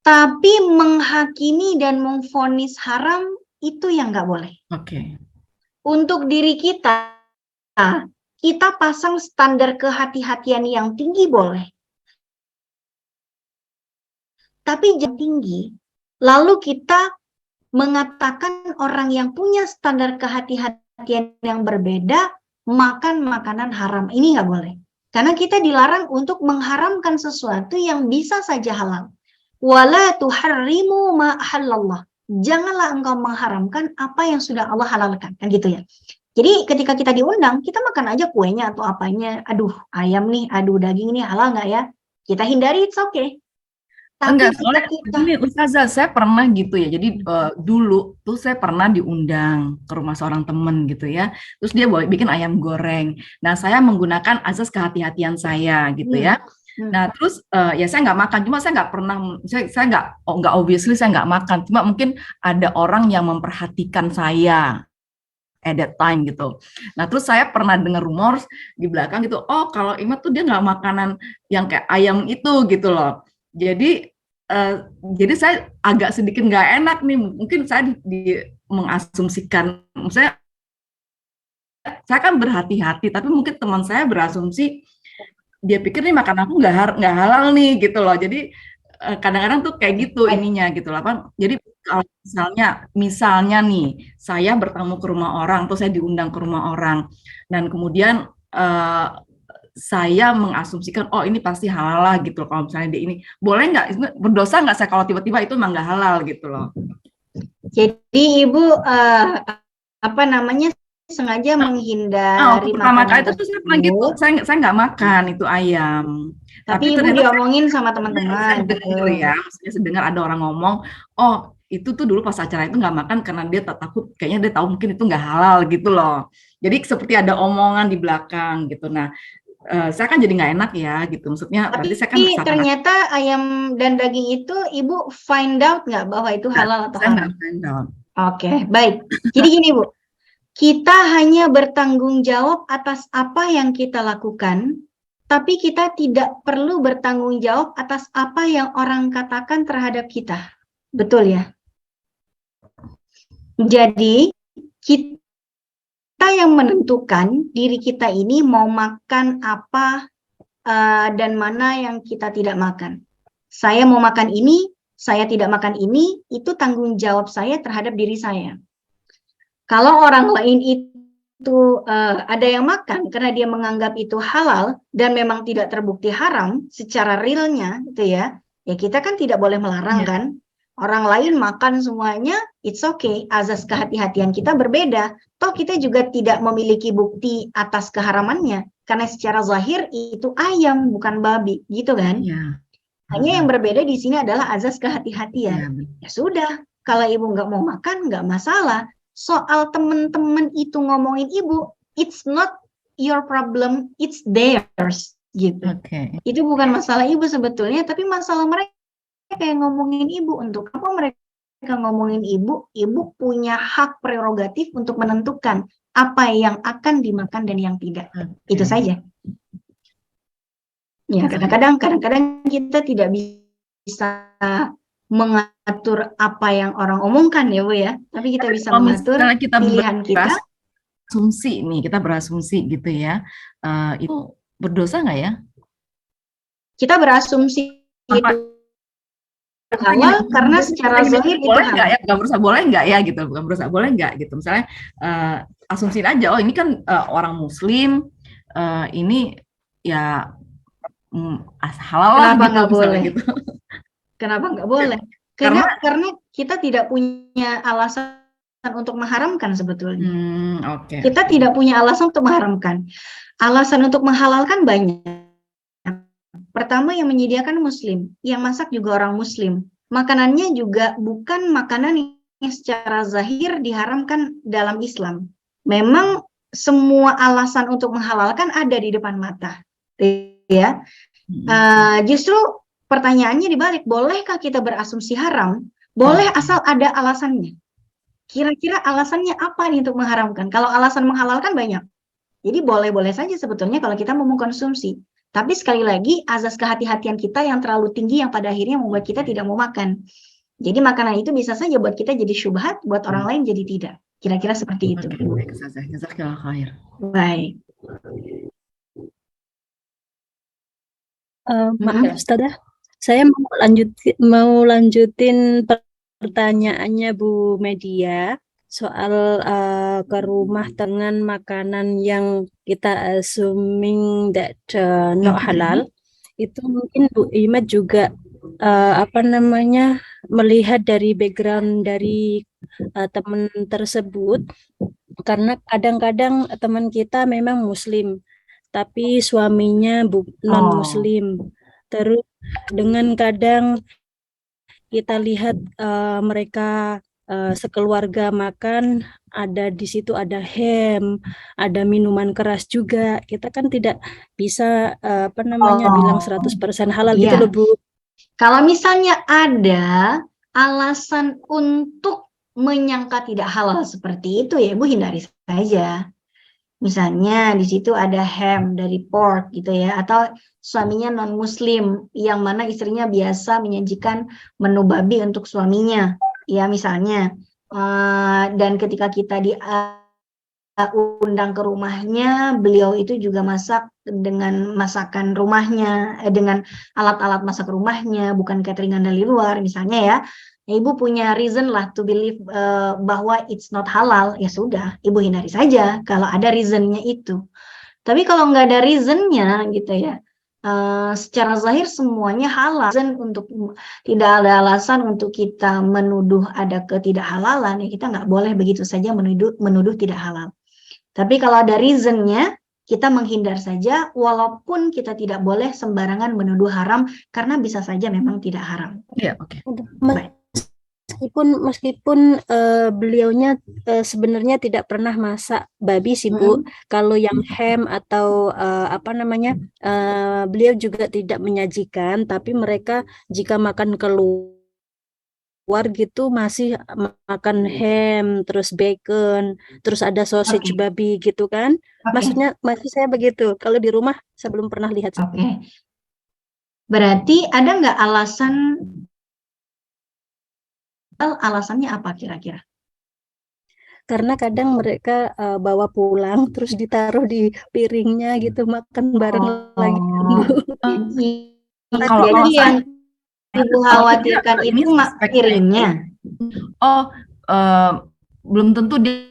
Tapi menghakimi dan memvonis haram itu yang nggak boleh. Oke. Untuk diri kita pasang standar kehati-hatian yang tinggi boleh. Tapi jangan tinggi. Lalu kita mengatakan orang yang punya standar kehati-hatian yang berbeda makan makanan haram. Ini nggak boleh. Karena kita dilarang untuk mengharamkan sesuatu yang bisa saja halal. Wala tuharrimu ma halallah. Janganlah engkau mengharamkan apa yang sudah Allah halalkan, kan gitu ya. Jadi ketika kita diundang, kita makan aja kuenya atau apanya. Aduh, ayam nih, aduh daging nih halal nggak ya? Kita hindari, it's okay. Tapi enggak, soalnya ini Ustazah, saya pernah gitu ya. Jadi dulu tuh saya pernah diundang ke rumah seorang temen gitu ya. Terus dia bikin ayam goreng. Nah, saya menggunakan azas kehati-hatian saya gitu ya. Nah, terus ya saya nggak makan. Cuma saya nggak pernah, saya nggak obviously saya nggak makan. Cuma mungkin ada orang yang memperhatikan saya at that time gitu. Nah, terus saya pernah dengar rumor di belakang gitu. Oh, kalau Ima tuh dia nggak makanan yang kayak ayam itu gitu loh. Jadi saya agak sedikit nggak enak nih. Mungkin saya mengasumsikan, saya kan berhati-hati, tapi mungkin teman saya berasumsi dia pikir nih makan aku nggak halal nih gitu loh. Jadi kadang-kadang tuh kayak gitu ininya gitu loh. Jadi kalau misalnya nih saya bertamu ke rumah orang, atau saya diundang ke rumah orang, dan kemudian saya mengasumsikan oh ini pasti halal lah gitu loh. Kalau misalnya dia ini boleh nggak, berdosa nggak saya kalau tiba-tiba itu emang nggak halal gitu loh. Jadi Ibu sengaja menghindari pertama kali itu saya pernah gitu, saya nggak makan itu ayam. Tapi Ibu diomongin sama teman-teman. Maksudnya sedengar ada orang ngomong, oh itu tuh dulu pas acara itu nggak makan karena dia takut, kayaknya dia tahu mungkin itu nggak halal gitu loh. Jadi seperti ada omongan di belakang gitu. Nah, saya kan jadi nggak enak ya gitu. Maksudnya tapi saya kan ternyata ayam dan daging itu Ibu find out nggak bahwa itu halal atau haram? Saya nggak find out. Oke, baik. Jadi gini Bu, kita hanya bertanggung jawab atas apa yang kita lakukan, tapi kita tidak perlu bertanggung jawab atas apa yang orang katakan terhadap kita. Betul ya? Jadi, kita yang menentukan diri kita ini mau makan apa dan mana yang kita tidak makan. Saya mau makan ini, saya tidak makan ini, itu tanggung jawab saya terhadap diri saya. Kalau orang lain itu ada yang makan karena dia menganggap itu halal dan memang tidak terbukti haram secara realnya gitu ya Ya kita kan tidak boleh melarang kan. Orang lain makan semuanya, it's okay. Azas kehati-hatian kita berbeda. Toh kita juga tidak memiliki bukti atas keharamannya. Karena secara zahir itu ayam, bukan babi. Gitu kan. Iya. Hanya yang berbeda di sini adalah azas kehati-hatian. Iya. Ya sudah, kalau ibu nggak mau makan, nggak masalah. Soal teman-teman itu ngomongin ibu, it's not your problem, it's theirs. Gitu. Oke. Itu bukan masalah ibu sebetulnya, tapi masalah mereka yang ngomongin ibu. Untuk apa mereka ngomongin ibu? Ibu punya hak prerogatif untuk menentukan apa yang akan dimakan dan yang tidak. Itu saja. Ya, kadang-kadang kita tidak bisa mengatur apa yang orang omongkan ya Bu ya, tapi kita bisa mengatur pilihan kita. Asumsi nih, kita berasumsi gitu ya, itu berdosa nggak ya? Kita berasumsi itu halal karena secara zahir itu boleh nggak ya, bukan berusaha boleh nggak ya gitu, bukan berusaha boleh nggak gitu. Misalnya asumsiin aja, oh ini kan orang Muslim, ini ya halal lah gitu, nggak boleh gitu. Kenapa nggak boleh? Karena kita tidak punya alasan untuk mengharamkan sebetulnya. Kita tidak punya alasan untuk mengharamkan. Alasan untuk menghalalkan banyak. Pertama, yang menyediakan Muslim, yang masak juga orang Muslim. Makanannya juga bukan makanan yang secara zahir diharamkan dalam Islam. Memang semua alasan untuk menghalalkan ada di depan mata, ya. Justru pertanyaannya dibalik, bolehkah kita berasumsi haram? Boleh asal ada alasannya. Kira-kira alasannya apa nih untuk mengharamkan? Kalau alasan menghalalkan banyak. Jadi boleh-boleh saja sebetulnya kalau kita mau mengkonsumsi. Tapi sekali lagi azas kehati-hatian kita yang terlalu tinggi yang pada akhirnya membuat kita tidak mau makan. Jadi makanan itu bisa saja buat kita jadi syubhat, buat orang lain jadi tidak. Kira-kira seperti itu. Baik. Maaf Ustazah, saya mau lanjutin pertanyaannya Bu Media soal ke rumah dengan makanan yang kita assuming that not halal. Itu mungkin Bu Imat juga melihat dari background dari teman tersebut, karena kadang-kadang teman kita memang Muslim tapi suaminya non Muslim. Terus dengan kadang kita lihat mereka sekeluarga makan, ada di situ ada ham, ada minuman keras juga. Kita kan tidak bisa bilang 100% halal gitu loh Bu. Kalau misalnya ada alasan untuk menyangka tidak halal seperti itu ya Bu, hindari saja. Misalnya di situ ada ham dari pork gitu ya, atau suaminya non Muslim yang mana istrinya biasa menyajikan menu babi untuk suaminya, ya misalnya. Dan ketika kita diundang ke rumahnya, beliau itu juga masak dengan masakan rumahnya, dengan alat-alat masak rumahnya, bukan cateringan dari luar misalnya ya. Ibu punya reason lah to believe bahwa it's not halal, ya sudah, ibu hindari saja kalau ada reasonnya itu. Tapi kalau nggak ada reasonnya gitu ya, secara zahir semuanya halal. Tidak ada alasan untuk kita menuduh ada ketidakhalalan, ya kita nggak boleh begitu saja menuduh tidak halal. Tapi kalau ada reasonnya, kita menghindar saja, walaupun kita tidak boleh sembarangan menuduh haram, karena bisa saja memang tidak haram. Iya, oke. Meskipun beliaunya sebenarnya tidak pernah masak babi sih Bu. Kalau yang ham atau beliau juga tidak menyajikan, tapi mereka jika makan keluar gitu masih makan ham, terus bacon, terus ada sausage babi gitu kan. Maksud saya begitu. Kalau di rumah saya belum pernah lihat. Berarti ada nggak alasannya apa kira-kira? Karena kadang mereka bawa pulang terus ditaruh di piringnya gitu, makan bareng lagi. Jadi yang ibu khawatirkan itu piringnya. Belum tentu dia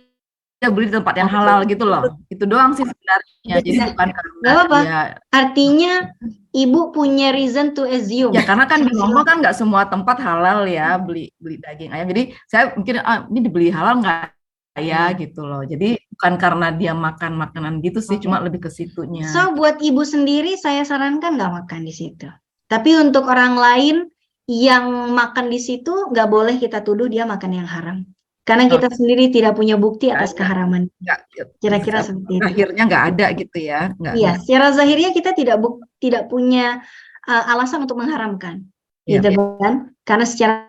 beli di tempat yang Oke. halal gitu loh. Itu doang sih sebenarnya. Jadi Bisa. bukan Gak karena apa-apa. dia Artinya ibu punya reason to assume. ya karena kan di Hongkong kan nggak semua tempat halal ya beli daging ayam. Jadi saya mungkin ini dibeli halal nggak ya gitu loh. Jadi bukan karena dia makan makanan gitu sih, Oke. cuma lebih ke situnya. So buat ibu sendiri saya sarankan nggak makan di situ. Tapi untuk orang lain yang makan di situ nggak boleh kita tuduh dia makan yang haram. Karena kita sendiri tidak punya bukti atas Ada. keharaman. Nggak, Kira-kira seperti itu. akhirnya nggak ada gitu ya. Iya, secara zahirnya kita tidak punya alasan untuk mengharamkan, Iya. gitu kan? Karena secara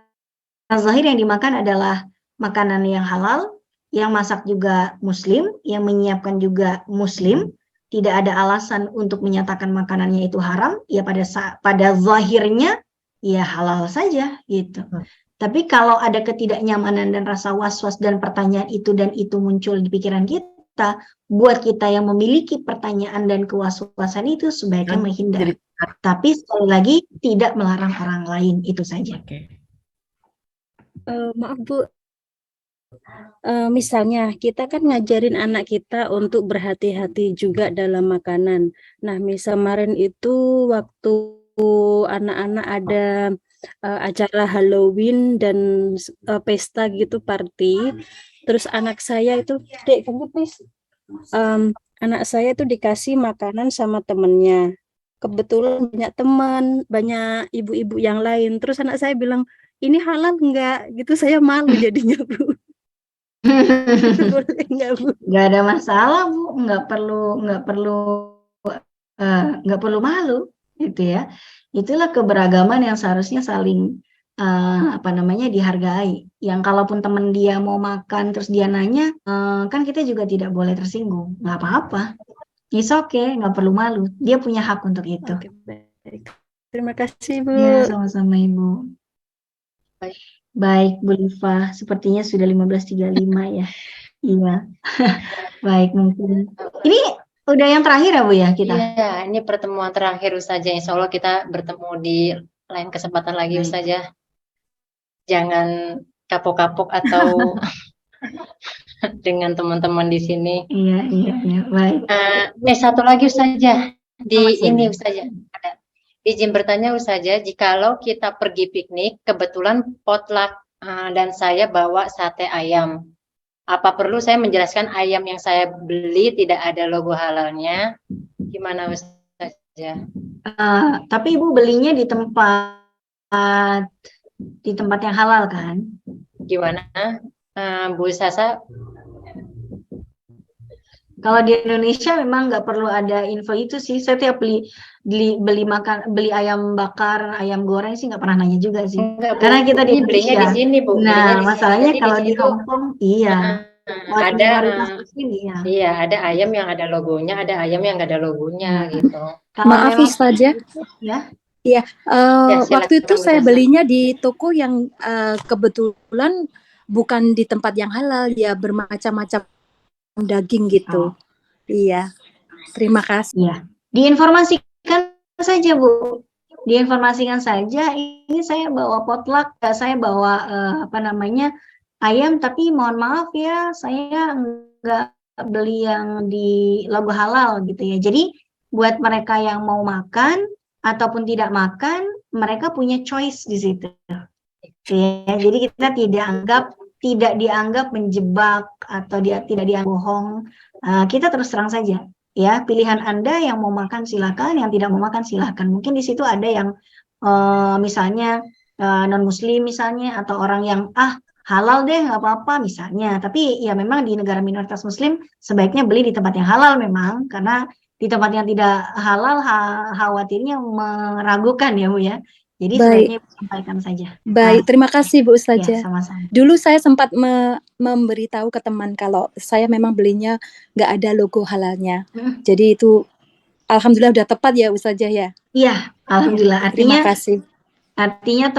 zahir yang dimakan adalah makanan yang halal, yang masak juga Muslim, yang menyiapkan juga Muslim. Tidak ada alasan untuk menyatakan makanannya itu haram. Ya pada zahirnya ya halal saja, gitu. Tapi kalau ada ketidaknyamanan dan rasa was-was dan pertanyaan itu dan itu muncul di pikiran kita, buat kita yang memiliki pertanyaan dan kewaswasan itu sebaiknya menghindar. Tapi sekali lagi tidak melarang orang lain, itu saja. Maaf Bu, misalnya kita kan ngajarin anak kita untuk berhati-hati juga dalam makanan. Nah, misal kemarin itu waktu anak-anak ada acara Halloween dan pesta gitu, party. Terus anak saya itu, Dek, kamu please. Anak saya itu dikasih makanan sama temennya. Kebetulan banyak teman, banyak ibu-ibu yang lain. Terus anak saya bilang, ini halal enggak? Gitu, saya malu jadinya Bu. Boleh enggak Bu? Nggak ada masalah Bu, nggak perlu malu, gitu ya. Itulah keberagaman yang seharusnya saling dihargai. Yang kalaupun teman dia mau makan terus dia nanya, kan kita juga tidak boleh tersinggung, nggak apa-apa. It's okay, nggak perlu malu. Dia punya hak untuk itu. Oke, baik. Terima kasih Bu. Ya, sama-sama Ibu. Baik, Bu Liva, sepertinya sudah 15.35 ya. Iya. Baik, mungkin. Ini udah yang terakhir ya Bu ya kita? Iya, ini pertemuan terakhir Ustazah. Insya Allah kita bertemu di lain kesempatan lagi Ustazah. Jangan kapok-kapok atau dengan teman-teman di sini. Iya, baik. Satu lagi Ustazah. Ini Ustazah. Izin bertanya Ustazah, jikalau kita pergi piknik, kebetulan potluck dan saya bawa sate ayam. Apa perlu saya menjelaskan ayam yang saya beli tidak ada logo halalnya? Gimana Ustazah? Tapi Ibu belinya di tempat yang halal kan? Gimana Bu Sasa? Kalau di Indonesia memang nggak perlu ada info itu sih. Saya tiap beli ayam bakar, ayam goreng sih nggak pernah nanya juga sih. Karena kita di belinya Indonesia. di sini Bu. Nah, masalahnya Jadi kalau di Hongkong, iya. Iya, ada ayam yang ada logonya, ada ayam yang nggak ada logonya gitu. Maaf Ustazah. Ya. Iya, waktu itu saya Bu Sasa. belinya di toko yang kebetulan bukan di tempat yang halal, ya bermacam-macam daging gitu. Iya, terima kasih. Iya, diinformasikan saja Bu. Diinformasikan saja. Ini saya bawa potluck, saya bawa ayam, tapi mohon maaf ya, saya nggak beli yang di logo halal gitu ya. Jadi buat mereka yang mau makan ataupun tidak makan, mereka punya choice di situ. Ya, jadi kita tidak dianggap menjebak atau tidak dianggap bohong. Kita terus terang saja. Ya, pilihan Anda yang mau makan silakan, yang tidak mau makan silakan. Mungkin di situ ada yang misalnya non Muslim misalnya, atau orang yang halal deh nggak apa-apa misalnya. Tapi ya memang di negara minoritas Muslim sebaiknya beli di tempat yang halal memang, karena di tempat yang tidak halal khawatirnya meragukan ya Bu ya. Jadi sebaiknya sampaikan saja. Baik, terima kasih Bu Ustazah. Ya, sama-sama. Dulu saya sempat memberitahu ke teman kalau saya memang belinya nggak ada logo halalnya. Jadi itu alhamdulillah udah tepat ya Ustazah ya. Iya, alhamdulillah. Terima kasih. Artinya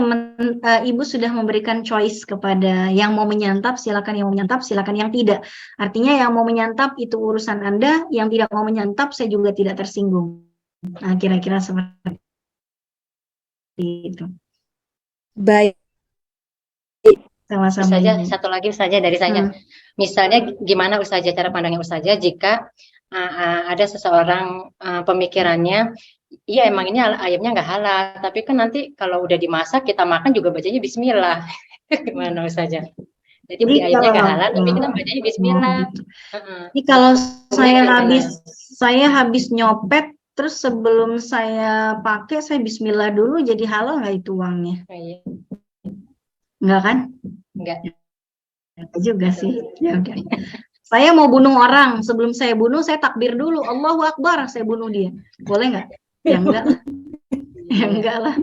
Ibu sudah memberikan choice kepada yang mau menyantap, silakan, yang mau menyantap, silakan, yang tidak. Artinya yang mau menyantap itu urusan Anda, yang tidak mau menyantap saya juga tidak tersinggung. Nah, kira-kira seperti itu. Baik. Sama-sama Ustazah, Ibu. satu lagi Ustazah dari saya. Misalnya gimana Ustazah cara pandangnya Ustazah jika ada seseorang pemikirannya, iya emang ini ayamnya nggak halal, tapi kan nanti kalau udah dimasak kita makan juga bacanya Bismillah. Gimana Ustazah? Jadi beli Jadi ayamnya nggak kalau halal, tapi kita bacanya Bismillah. gitu. Jadi kalau Gimana? saya habis nyopet, terus sebelum saya pakai saya Bismillah dulu, jadi halal nggak itu uangnya? Oh, iya. Enggak kan? Enggak. Enggak juga sih. Ya udah. Saya mau bunuh orang, sebelum saya bunuh saya takbir dulu, Allahu Akbar, saya bunuh dia. Boleh nggak? Ya enggak lah. Ya enggak lah.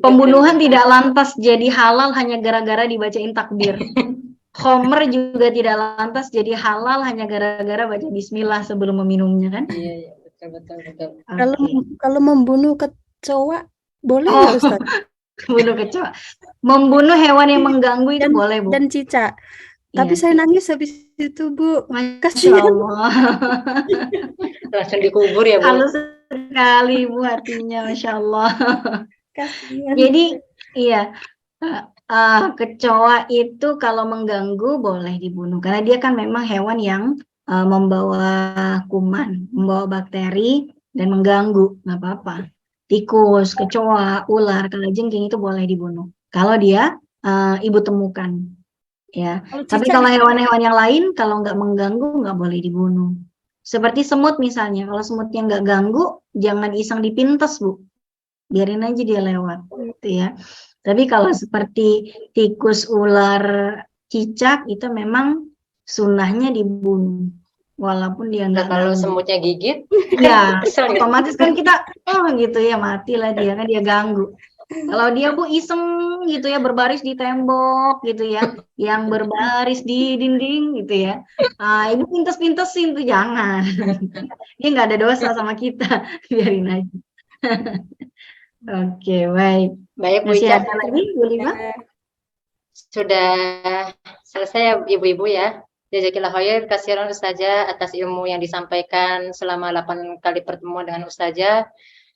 Pembunuhan tidak lantas jadi halal hanya gara-gara dibacain takbir. Khomer juga tidak lantas jadi halal hanya gara-gara baca bismillah sebelum meminumnya kan? Iya, betul. Kalau membunuh kecoa boleh Oh, nggak Ustaz? membunuh kecoa. Membunuh hewan yang mengganggu itu boleh, Bu. Dan cicak. Tapi Iya. saya nangis habis itu, Bu. Masya Kasihan. Allah. Langsung dikubur ya, Bu. Halus sekali Bu hatinya, Masya Allah. Kasihan. Jadi iya, kecoa itu kalau mengganggu boleh dibunuh karena dia kan memang hewan yang membawa kuman, membawa bakteri dan mengganggu, nggak apa-apa. Tikus, kecoa, ular, kalajengking itu boleh dibunuh kalau dia ibu temukan, ya. Tapi kalau hewan-hewan yang lain kalau nggak mengganggu nggak boleh dibunuh. Seperti semut misalnya, kalau semutnya nggak ganggu, jangan iseng dipintes Bu, biarin aja dia lewat, gitu ya. Tapi kalau seperti tikus, ular, cicak itu memang sunnahnya dibunuh, walaupun dia Nah, nggak kalau ganggu. semutnya gigit, Ya, kesel ya? otomatis kan kita, gitu ya, matilah dia kan dia ganggu. Kalau dia Bu iseng gitu ya, berbaris di tembok gitu ya, yang berbaris di dinding gitu ya, ibu pintes-pintesin tuh jangan. Dia nggak ada dosa sama kita, biarin aja. Oke, baik. Baik, Bu Masih Ica. ada lagi, Bu Lima? Sudah selesai ya Ibu-Ibu ya. Jazakillah khair kasiran Ustazah atas ilmu yang disampaikan selama 8 kali pertemuan dengan Ustazah.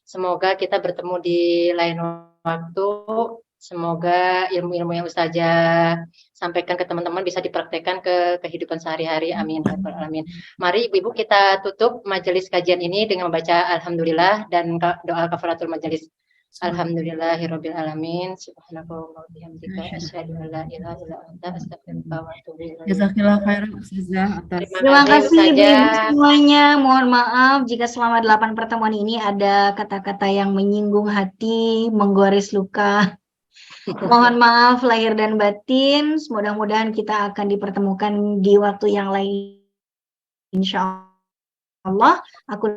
Semoga kita bertemu di lain waktu. Semoga ilmu-ilmu yang Ustazah sampaikan ke teman-teman bisa dipraktekkan ke kehidupan sehari-hari. Amin. Amin. Mari Ibu-Ibu kita tutup majelis kajian ini dengan membaca Alhamdulillah dan doa kafaratul majelis. Alhamdulillahirabbil alamin. Subhanakallahumma wa bihamdika asyhadu an la ilaha illa anta astaghfiruka wa atubu ilaik. Jazakallah khairan Ustazah atas Terima kasih Ustazah. Ibu-ibu semuanya. Mohon maaf jika selama 8 pertemuan ini ada kata-kata yang menyinggung hati, menggores luka. Mohon maaf lahir dan batin. Mudah-mudahan kita akan dipertemukan di waktu yang lain. Insya Allah. Aku